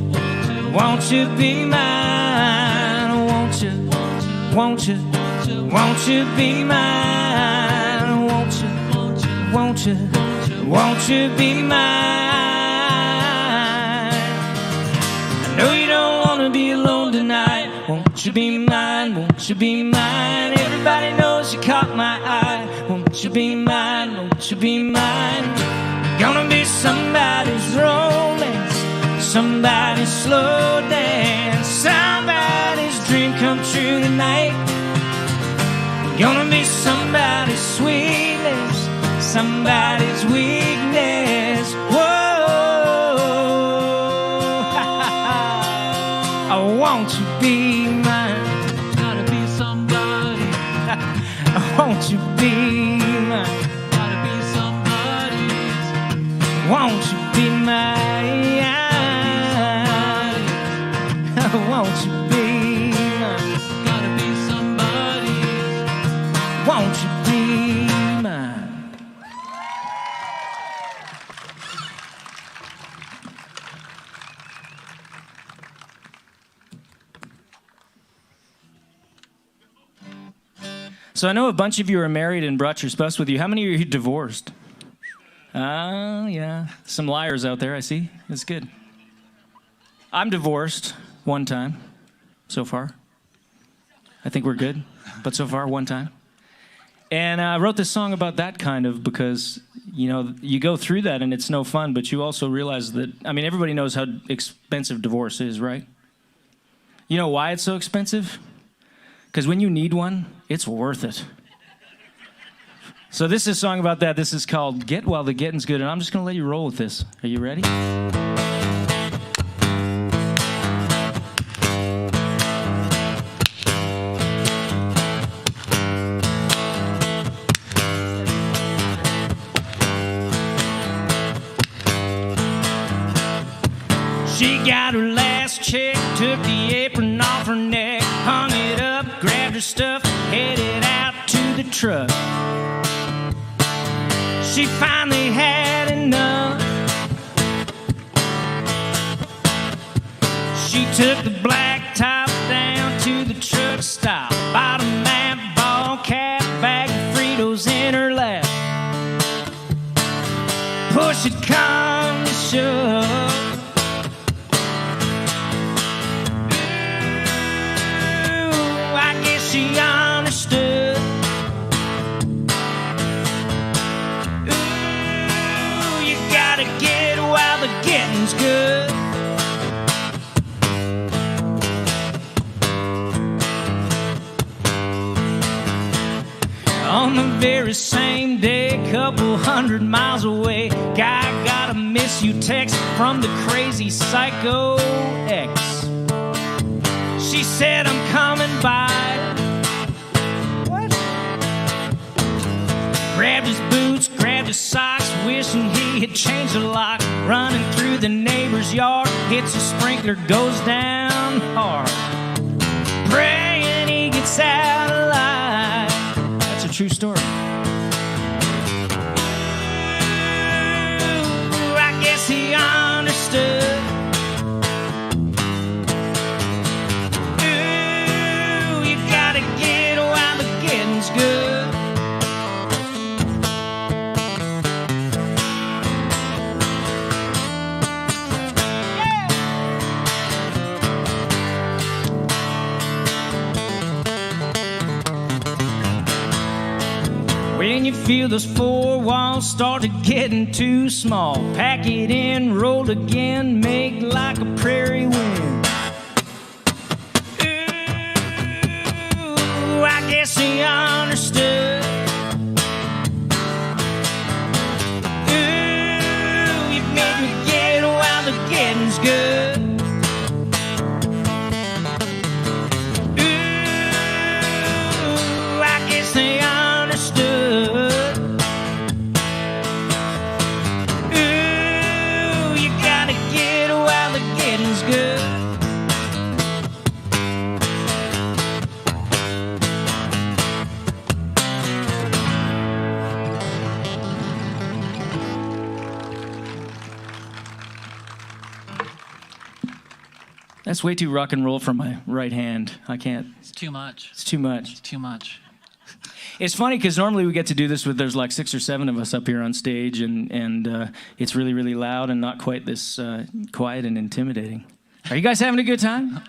won't you be mine? Won't you, won't you, won't you be mine? Won't you, won't you, won't you be mine? I know you don't wanna be alone tonight. Won't you be mine? Won't you be mine? Everybody knows you caught my eye. Won't you be mine? Won't you be mine? Gonna be somebody's romance, somebody's slow dance, somebody's dream come true tonight. Gonna be somebody's sweetness, somebody's weakness. Whoa, oh, won't you be mine? Gotta be somebody. Won't you be mine? Gotta be somebody's. Won't you be mine? Won't you be mine? Gotta be somebody's. Won't you be mine? So I know a bunch of you are married and brought your spouse with you. How many of you are divorced? Yeah. Some liars out there, I see. That's good. I'm divorced one time so far. I think we're good, but so far, one time. And I wrote this song about that kind of because, you know, you go through that and it's no fun, but you also realize that, I mean, everybody knows how expensive divorce is, right? You know why it's so expensive? Because when you need one, it's worth it. So this is a song about that. This is called Get While the Getting's Good, and I'm just going to let you roll with this. Are you ready? She got her last check, took the apron off her neck, hung it up, grabbed her stuff, headed out to the truck. She finally had enough. She took the black top down to the truck stop, bought a map, ball cap, bag of Fritos in her lap. Push it come to shove. She understood. Ooh, you gotta get while the getting's good. On the very same day, couple 100 miles away, guy got a miss you text from the crazy psycho ex. She said, I'm coming by. Grabbed his boots, grabbed his socks, wishing he had changed the lock. Running through the neighbor's yard, hits a sprinkler, goes down hard. Praying he gets out alive. That's a true story. Ooh, I guess he understood. Ooh, you gotta get while the getting's good. when you feel those four walls start to getting too small, pack it in, roll again, make like a prairie wind. Ooh, I guess he understood. Ooh, you made me get while the getting's good. Ooh, I guess they understood. Ooh, you gotta get while the getting's good. That's way too rock and roll for my right hand. I can't. It's too much. It's too much. It's too much. It's funny because normally we get to do this with, there's like 6 or 7 of us up here on stage, and it's really, really loud and not quite this quiet and intimidating. Are you guys having a good time?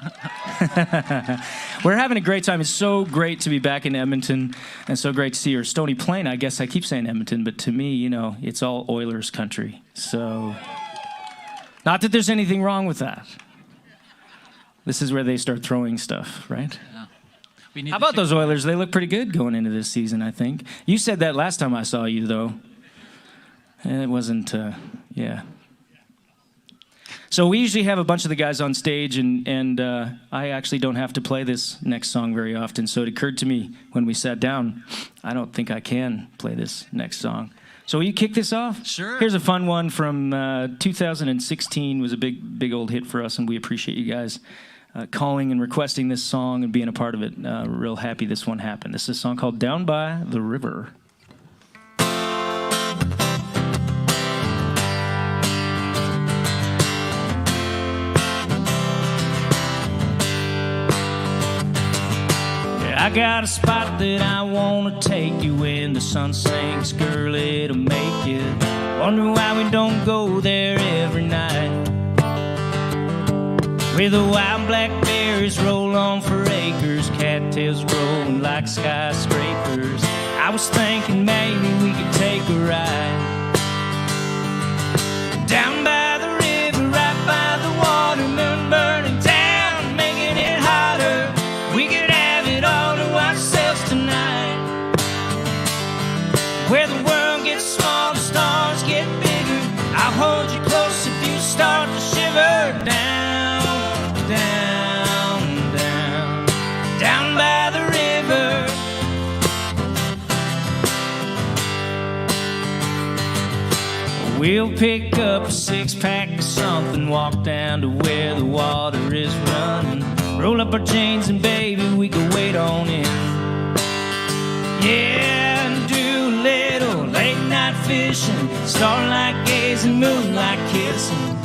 We're having a great time. It's so great to be back in Edmonton, and so great to see your Stony Plate. I guess I keep saying Edmonton, but to me, you know, it's all Oilers country. So, not that there's anything wrong with that. This is where they start throwing stuff, right? Yeah. We need How about those Oilers? They look pretty good going into this season, I think. You said that last time I saw you, though. It wasn't, yeah. So we usually have a bunch of the guys on stage, and I actually don't have to play this next song very often. So it occurred to me when we sat down, I don't think I can play this next song. So will you kick this off? Sure. Here's a fun one from 2016. It was a big old hit for us, and we appreciate you guys calling and requesting this song and being a part of it. Real happy this one happened. This is a song called Down by the River. I got a spot that I wanna take you when the sun sinks, girl, it'll make you wonder why we don't go there every night. Where the wild blackberries roll on for acres, cattails growing like skyscrapers. I was thinking maybe we could take a ride down by the river, right by the water, moon burning down, making it hotter. We could have it all to ourselves tonight. Where the world gets smaller, stars get bigger. I'll hold you close if you start to shiver. Down by the river. We'll pick up a 6-pack of something, walk down to where the water is running, roll up our chains and baby, we can wait on it. Yeah, and do a little late night fishing, starlight gazing, moonlight kissing,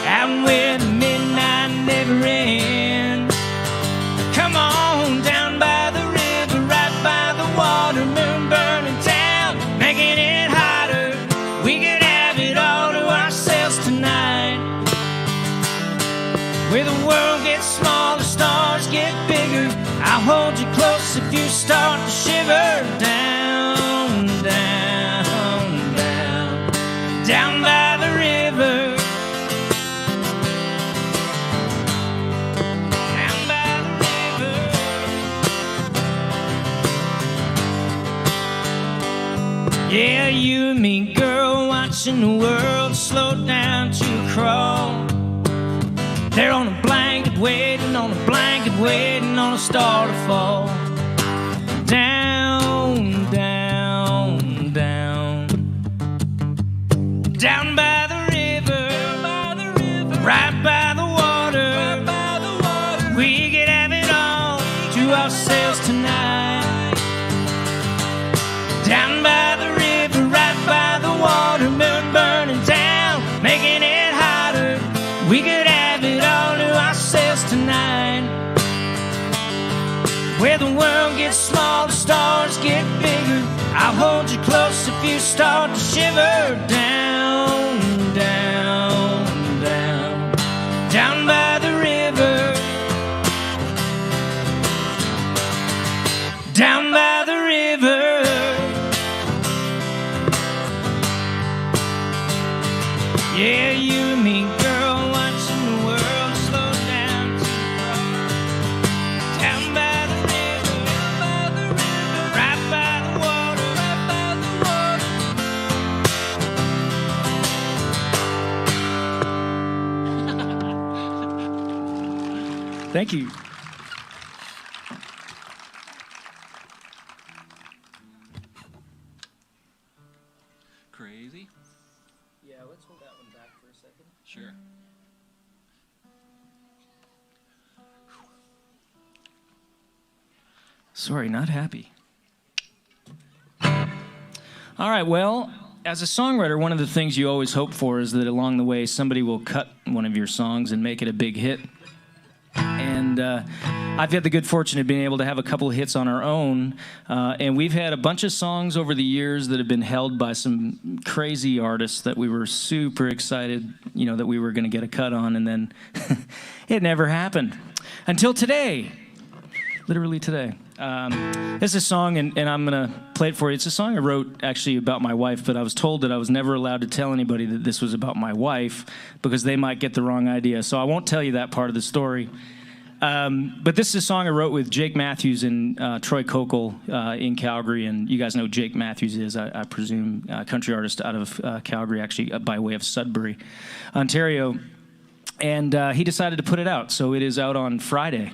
out where the midnight never ends. Come on, down by the river, right by the water, moon burning down, making it hotter. We could have it all to ourselves tonight. Where the world gets smaller, stars get bigger. I'll hold you close if you start to shiver. Down, down, down, down by the river. Yeah, you and me, girl, watching the world slow down to a crawl. They're on a blanket, waiting on a blanket, waiting on a star to fall. Down, down, down, down by the river, right by the water. We could have it all to ourselves tonight. Down by the river, right by the water, moon burning down, making it hotter. We could have it all to ourselves tonight. Where the world gets smaller, stars get bigger. I'll hold you close if you start to shiver. Down, down, down, down by the river. Down by the river. Thank you. Crazy. Yeah, let's hold that one back for a second. Sure. Sorry, not happy. All right, well, as a songwriter, one of the things you always hope for is that along the way somebody will cut one of your songs and make it a big hit. And I've had the good fortune of being able to have a couple of hits on our own. And we've had a bunch of songs over the years that have been held by some crazy artists that we were super excited, that we were going to get a cut on. And then it never happened until today. Literally today. This is a song, and I'm going to play it for you. It's a song I wrote actually about my wife, but I was told that I was never allowed to tell anybody that this was about my wife because they might get the wrong idea. So I won't tell you that part of the story. But this is a song I wrote with Jake Matthews and Troy Kokel in Calgary. And you guys know who Jake Matthews is, I presume, a country artist out of Calgary, actually by way of Sudbury, Ontario. And he decided to put it out. So it is out on Friday.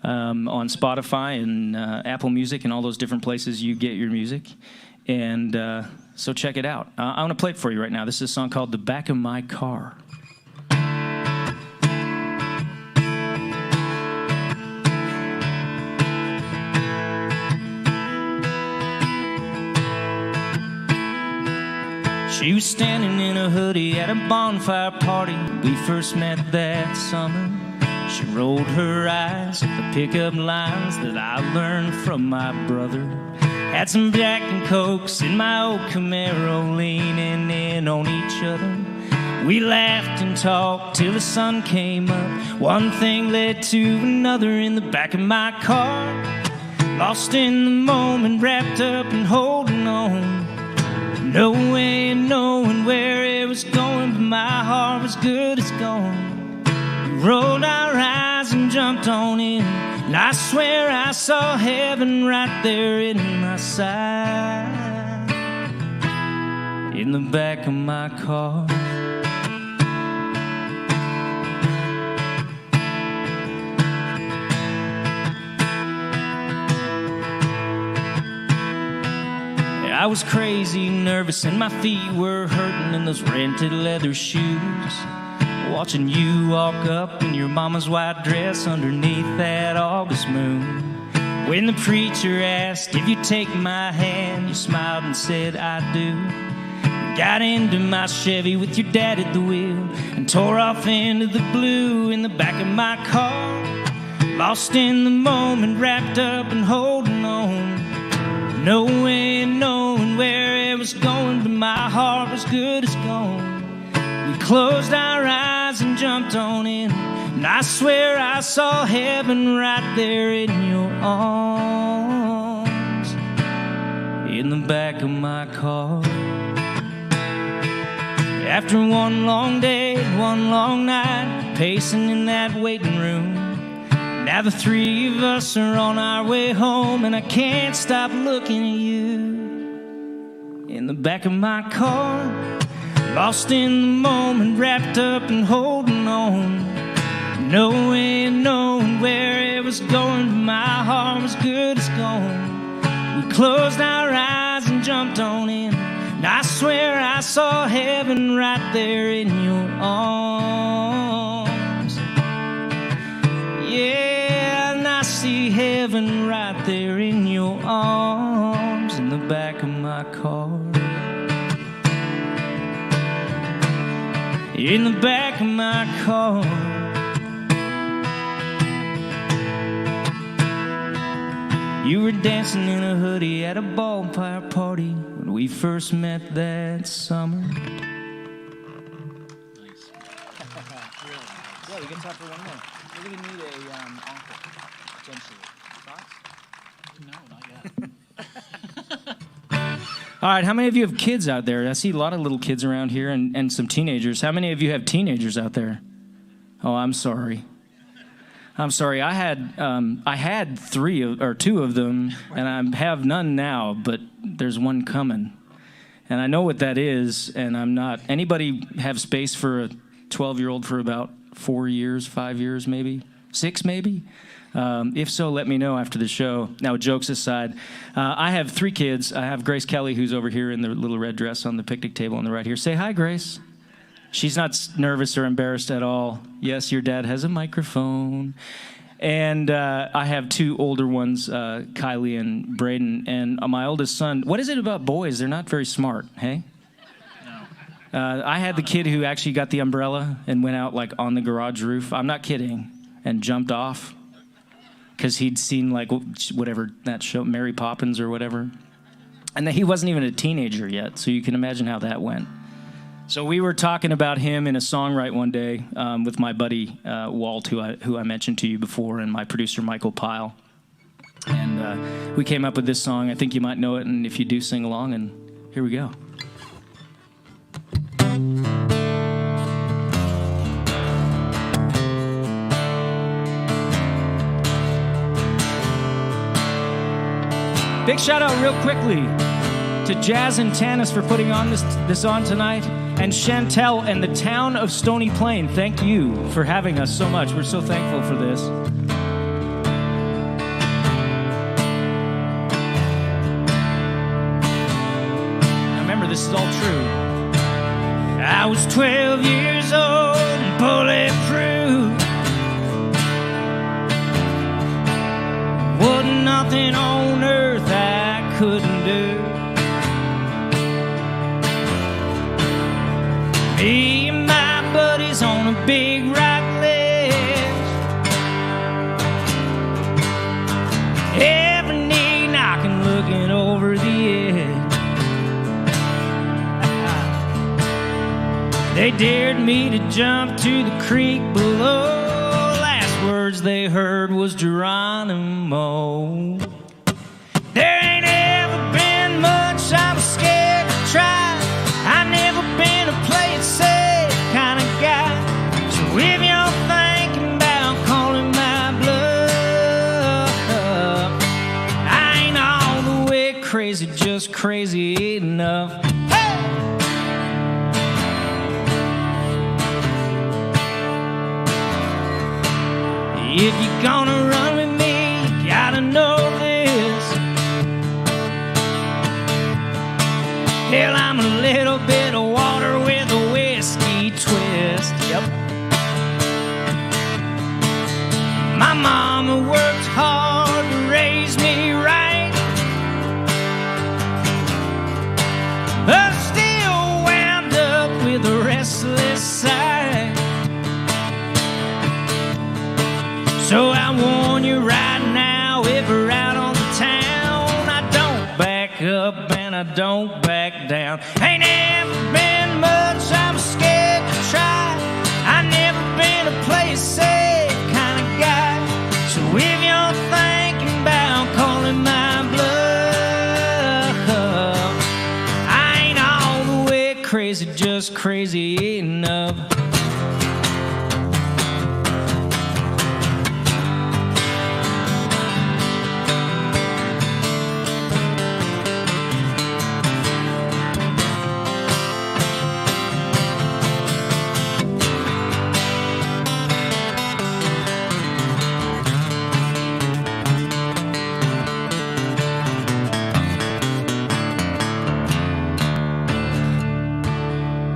On Spotify and Apple Music and all those different places you get your music. And so check it out. I want to play it for you right now. This is a song called The Back of My Car. She was standing in a hoodie at a bonfire party we first met that summer. She rolled her eyes at the pickup lines that I learned from my brother. Had some Jack and Cokes in my old Camaro, leaning in on each other. We laughed and talked till the sun came up. One thing led to another in the back of my car. Lost in the moment, wrapped up and holding on. No way of knowing where it was going, but my heart was good as gone. Rolled our eyes and jumped on in, and I swear I saw heaven right there in my sight, in the back of my car. I was crazy, nervous, and my feet were hurting in those rented leather shoes. Watching you walk up in your mama's white dress underneath that August moon. When the preacher asked if you'd take my hand, you smiled and said, I do. Got into my Chevy with your dad at the wheel and tore off into the blue in the back of my car. Lost in the moment, wrapped up and holding on. No way of knowing where it was going, but my heart was good as gone. We closed our eyes and jumped on in, and I swear I saw heaven right there in your arms, in the back of my car. After one long day, one long night, pacing in that waiting room, now the three of us are on our way home, and I can't stop looking at you in the back of my car. Lost in the moment, wrapped up and holding on. No way of knowing where it was going, but my heart was good as gone. We closed our eyes and jumped on in, and I swear I saw heaven right there in your arms. Yeah, and I see heaven right there in your arms, in the back of my car. In the back of my car. You were dancing in a hoodie at a bonfire party when we first met that summer. Nice. Yeah, we can talk for one more. We're going to need a encore, potentially. Thoughts? No, not yet. All right, how many of you have kids out there? I see a lot of little kids around here and some teenagers. How many of you have teenagers out there? Oh, I'm sorry. I'm sorry. I had two of them, and I have none now, but there's one coming. And I know what that is, and I'm not. Anybody have space for a 12-year-old for about 4 years, 5 years maybe? 6 maybe? If so, let me know after the show. Now, jokes aside, I have 3 kids. I have Grace Kelly, who's over here in the little red dress on the picnic table on the right here. Say hi, Grace. She's not nervous or embarrassed at all. Yes, your dad has a microphone. And I have 2 older ones, Kylie and Braden. And my oldest son, what is it about boys? They're not very smart, hey? No. I had the kid who actually got the umbrella and went out like on the garage roof. I'm not kidding. And jumped off. Because he'd seen like whatever that show, Mary Poppins or whatever. And he wasn't even a teenager yet, so you can imagine how that went. So we were talking about him in a songwrite one day with my buddy Walt, who I mentioned to you before, and my producer Michael Pyle. And we came up with this song. I think you might know it, and if you do, sing along, and here we go. Big shout out real quickly to Jazz and Tanis for putting on this on tonight, and Chantel and the town of Stony Plate. Thank you for having us so much. We're so thankful for this. Now remember, this is all true. I was 12 years old and bulletproof. Wasn't nothing on earth I couldn't do. Me and my buddies on a big rock ledge. Every knee knocking, looking over the edge. They dared me to jump to the creek below. Words they heard was Geronimo. There ain't ever been much I'm scared to try. I never been a play it safe kind of guy. So if you're thinking about calling my bluff, I ain't all the way crazy, just crazy enough. If you're gonna run with me, you gotta know this. Hell, I'm a little bit of water with a whiskey twist. Yep. My mama worked hard to raise me right, but still wound up with a restless side. So I warn you right now, if we're out on the town, I don't back up and I don't back down. Ain't never been much I'm scared to try. I never been a play it safe kind of guy. So if you're thinking about calling my bluff, I ain't all the way crazy, just crazy enough.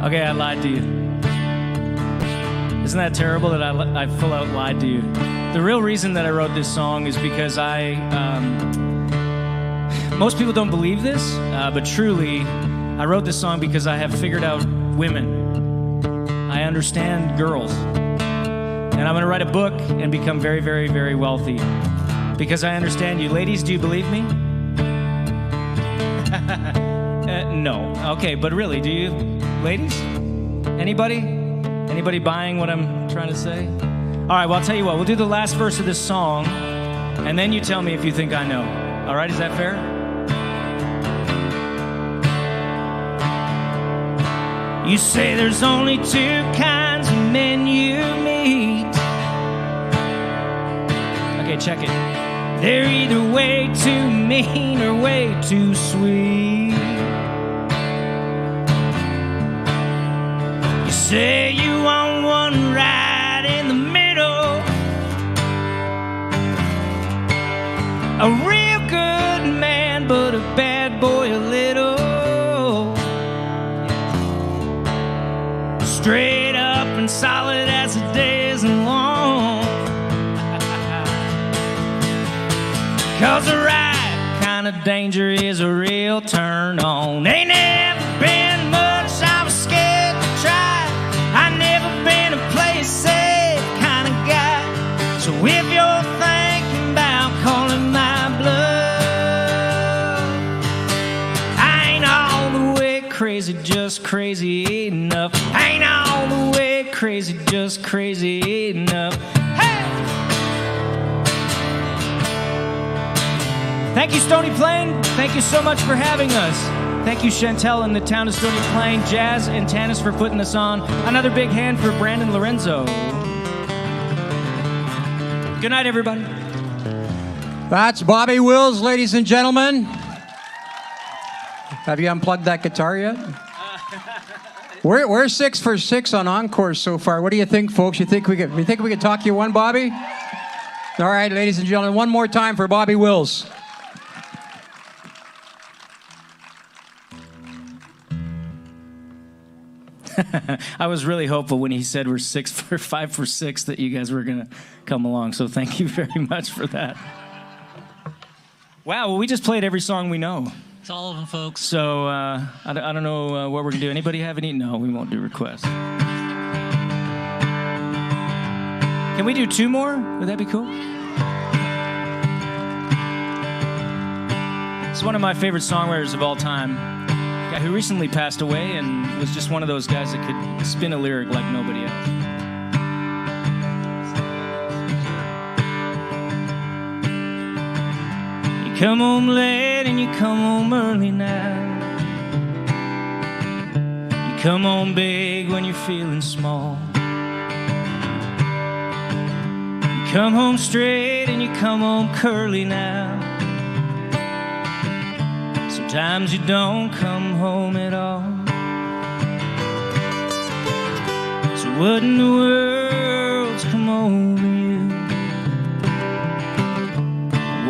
Okay, I lied to you. Isn't that terrible that I full out lied to you? The real reason that I wrote this song is because most people don't believe this, but truly, I wrote this song because I have figured out women. I understand girls. And I'm gonna write a book and become very, very, very wealthy because I understand you. Ladies, do you believe me? No. Okay, but really, do you? Ladies? Anybody? Anybody buying what I'm trying to say? All right, well, I'll tell you what. We'll do the last verse of this song, and then you tell me if you think I know. All right, is that fair? You say there's only 2 kinds of men you meet. Okay, check it. They're either way too mean or way too sweet. You say you want one right in the middle, A real good man, but a bad boy a little. Straight up and solid as the day is long. 'Cause the right kind of danger is a real turn on. Ain't never been much, I was scared to try. I never been a play it safe kind of guy. So if you're thinking about calling my bluff, I ain't all the way crazy, just crazy enough. I ain't all the way crazy, just crazy enough. Hey! Thank you, Stony Plate. Thank you so much for having us. Thank you, Chantel and the town of Stony Plate, Jazz and Tanis for putting us on. Another big hand for Brandon Lorenzo. Good night, everybody. That's Bobby Wills, ladies and gentlemen. Have you unplugged that guitar yet? We're 6 for 6 on encores so far. What do you think, folks? You think we could talk you one, Bobby? All right, ladies and gentlemen, one more time for Bobby Wills. I was really hopeful when he said we're 5 for 6 that you guys were going to come along, so thank you very much for that. Wow, well, we just played every song we know. It's all of them, folks. So I don't know what we're going to do. Anybody have any? No, we won't do requests. Can we do 2 more? Would that be cool? It's one of my favorite songwriters of all time. A guy who recently passed away and was just one of those guys that could spin a lyric like nobody else. You come home late and you come home early now. You come home big when you're feeling small. You come home straight and you come home curly now. Sometimes you don't come home at all. So what in the world's come over you?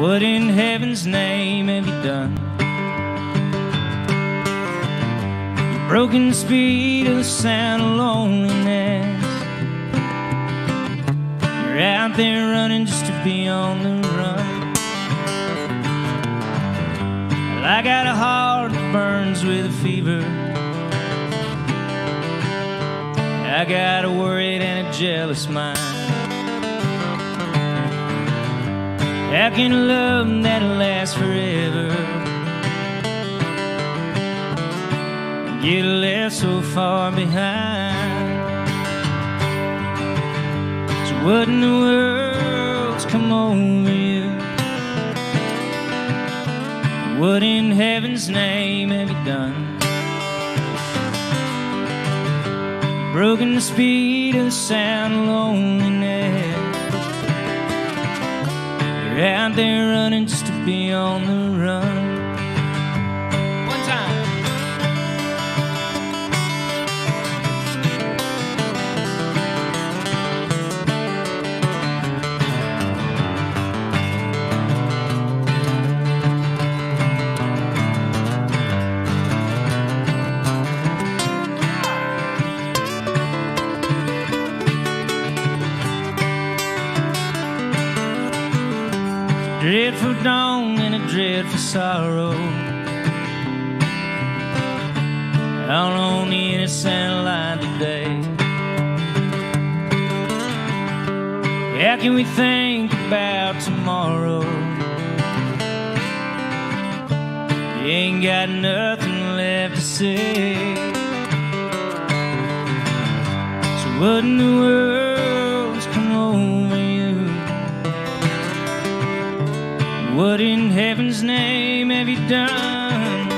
What in heaven's name have you done? You've broken the speed of the sound of loneliness. You're out there running just to be on the run. I got a heart that burns with a fever. I got a worried and a jealous mind. How can a love that'll last forever get left so far behind? So what in the world's come over you? What in heaven's name have you done? Broken the speed of the sound of loneliness. You're out there running just to be on the run. One time. Dreadful dawn and a dreadful sorrow out on the innocent line today. How can we think about tomorrow? You ain't got nothing left to say. So what in the world's come over you? What in heaven's name have you done?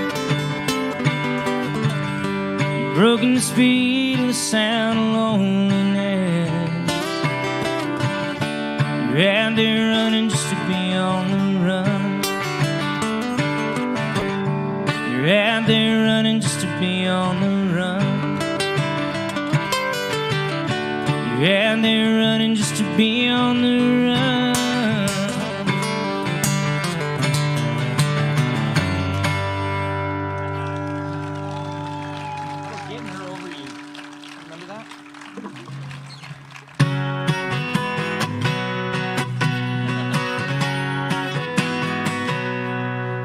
You've broken the speed of the sound of loneliness. You're out there running just to be on the run. You're out there running just to be on the run. You're out there running just to be on the run.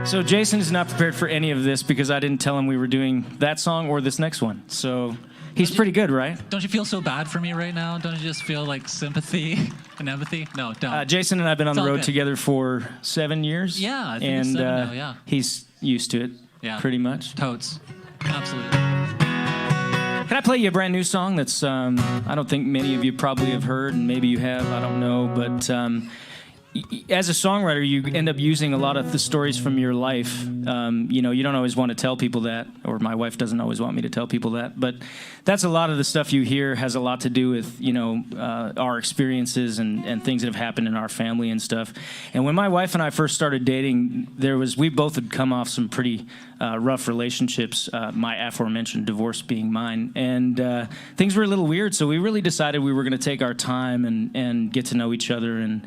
So Jason is not prepared for any of this because I didn't tell him we were doing that song or this next one. So he's pretty good, right? Don't you feel so bad for me right now? Don't you just feel like sympathy and empathy? No, don't. Jason and I have been on It's the all road good. together for 7 years. Yeah, I think it's 7 now, yeah. He's used to it, Yeah. pretty much. Totes. Absolutely. Can I play you a brand new song that's, I don't think many of you probably have heard, and maybe you have, I don't know, but as a songwriter, you end up using a lot of the stories from your life. You know, you don't always want to tell people that, or my wife doesn't always want me to tell people that, but that's a lot of the stuff you hear has a lot to do with, you know, our experiences and things that have happened in our family and stuff. And when my wife and I first started dating, we both had come off some pretty rough relationships, my aforementioned divorce being mine, and things were a little weird, so we really decided we were going to take our time and get to know each other and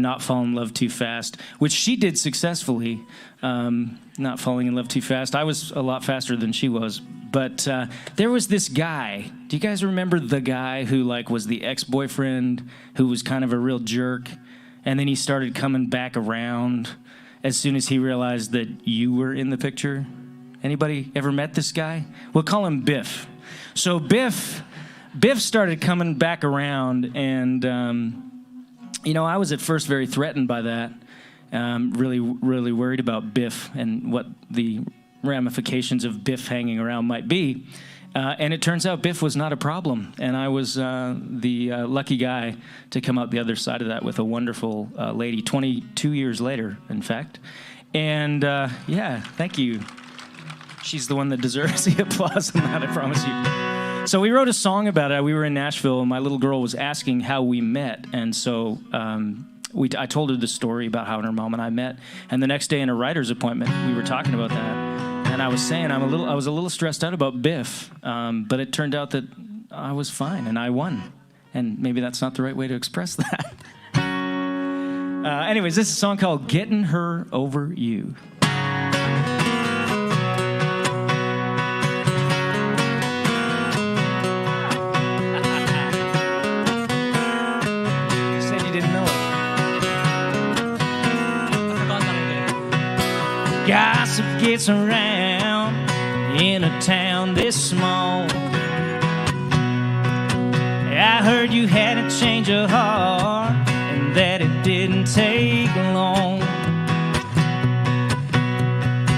not fall in love too fast, which she did successfully, not falling in love too fast. I was a lot faster than she was. But there was this guy. Do you guys remember the guy who like was the ex-boyfriend who was kind of a real jerk? And then he started coming back around as soon as he realized that you were in the picture? Anybody ever met this guy? We'll call him Biff. So Biff started coming back around, and you know, I was at first very threatened by that, really worried about Biff and what the ramifications of Biff hanging around might be. And it turns out Biff was not a problem, and I was the lucky guy to come out the other side of that with a wonderful lady, 22 years later, in fact. And yeah, thank you. She's the one that deserves the applause on that, I promise you. So we wrote a song about it. We were in Nashville, and my little girl was asking how we met. And so I told her the story about how her mom and I met. And the next day in a writer's appointment, we were talking about that. And I was saying I was a little stressed out about Biff, but it turned out that I was fine, and I won. And maybe that's not the right way to express that. Anyways, this is a song called Getting Her Over You. Gossip gets around in a town this small. I heard you had a change of heart and that it didn't take long.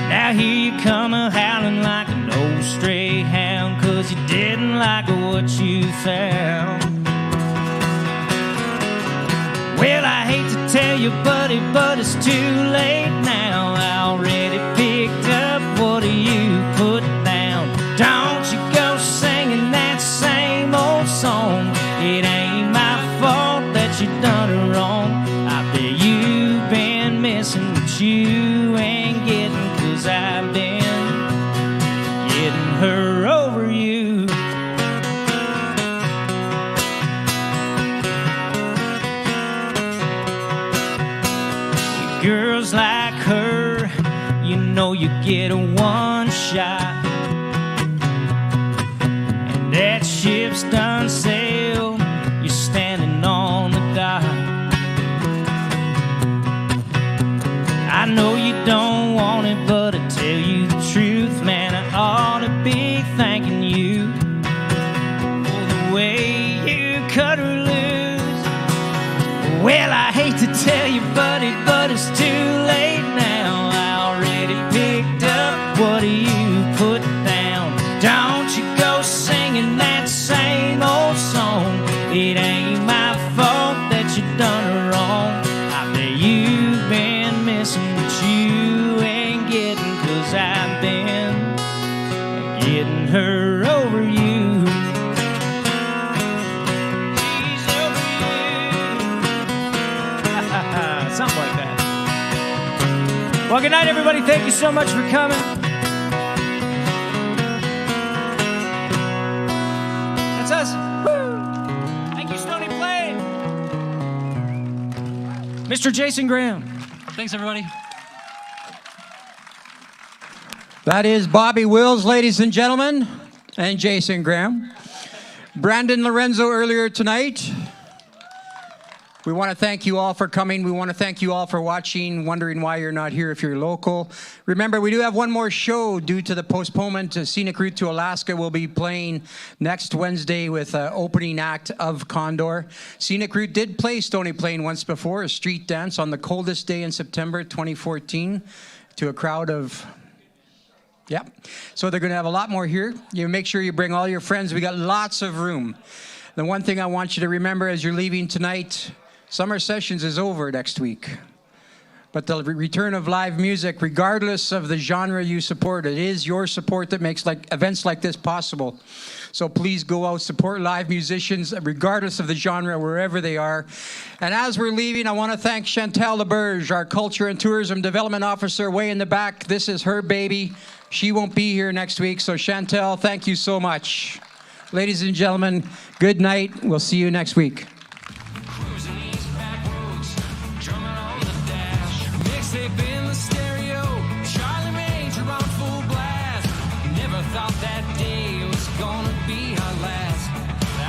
Now here you come a-howling like an old stray hound 'cause you didn't like what you found. Well, I hate to tell you, buddy, but it's too late now. I already picked up what you put down. Don't you go singing that same old song. It ain't my fault that you done it wrong. I bet you've been missing what you ain't getting, 'cause I've been getting her over you. Girls like her, you know you get a one shot, and that ship's done sailed, you're standing on the dock. I know you don't want it, but I tell you the truth, man, I ought to be thanking you for the way you cut her loose. Well, I hate to tell you, buddy, but it's too late now. I already picked up what you put down. Don't you go singing that same old song. It ain't my fault that you done it wrong. I bet you've been missing what you ain't getting, 'cause I've been getting her over you. Something like that. Well, good night, everybody. Thank you so much for coming. That's us. Woo! Thank you, Stony Plate. Mr. Jason Graham. Thanks, everybody. That is Bobby Wills, ladies and gentlemen, and Jason Graham. Brandon Lorenzo earlier tonight. We want to thank you all for coming. We want to thank you all for watching, wondering why you're not here if you're local. Remember, we do have one more show due to the postponement. Scenic Route to Alaska will be playing next Wednesday with opening act of Condor. Scenic Route did play Stony Plate once before, a street dance on the coldest day in September 2014 to a crowd of... Yep. So they're going to have a lot more here. You make sure you bring all your friends. We got lots of room. The one thing I want you to remember as you're leaving tonight, Summer Sessions is over next week. But the return of live music, regardless of the genre you support, it is your support that makes events like this possible. So please go out, support live musicians, regardless of the genre, wherever they are. And as we're leaving, I want to thank Chantal LeBurge, our Culture and Tourism Development Officer, way in the back. This is her baby. She won't be here next week. So Chantal, thank you so much. Ladies and gentlemen, good night. We'll see you next week. Cruising these back roads, drumming on the dash. Mixtape in the stereo, Charlie Major on full blast. Never thought that day was gonna be our last.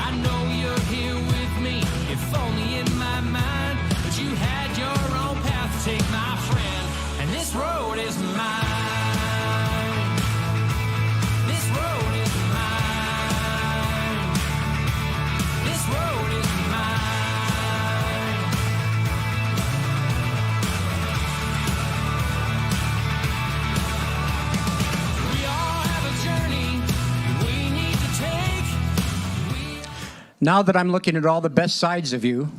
I know you're here with me, if only in my mind. But you had your own path to take, my friend, and this road is mine. This road is mine. This road is mine. We all have a journey we need to take. Now that I'm looking at all the best sides of you,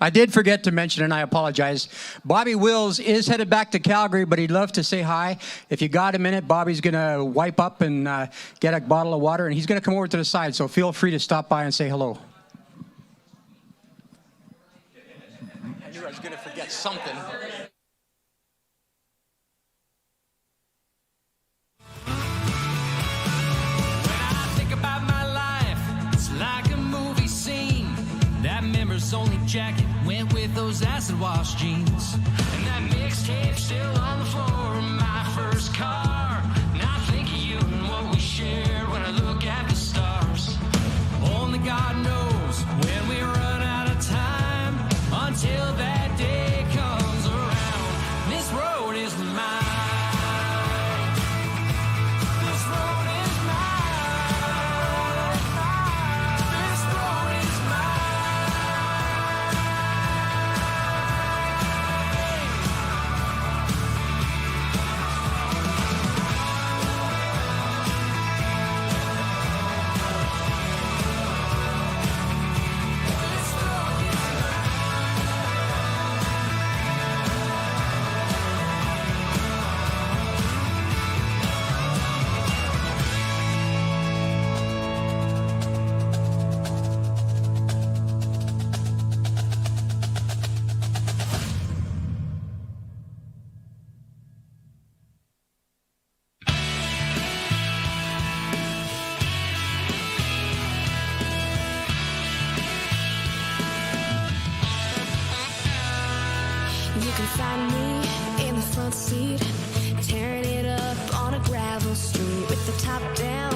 I did forget to mention, and I apologize, Bobby Wills is headed back to Calgary, but he'd love to say hi. If you got a minute, Bobby's going to wipe up and get a bottle of water, and he's going to come over to the side, so feel free to stop by and say hello. I knew I was going to forget something. When I think about my life, it's like a movie scene. That members only jacket went with those acid wash jeans. And that mixtape still on the floor of my first car. And I think of you and what we shared when I look at the stars. Only God knows when we run out of time. Until that day comes around. This road is mine. This road is mine. This road is You can find me in the front seat, tearing it up on a gravel street with the top down.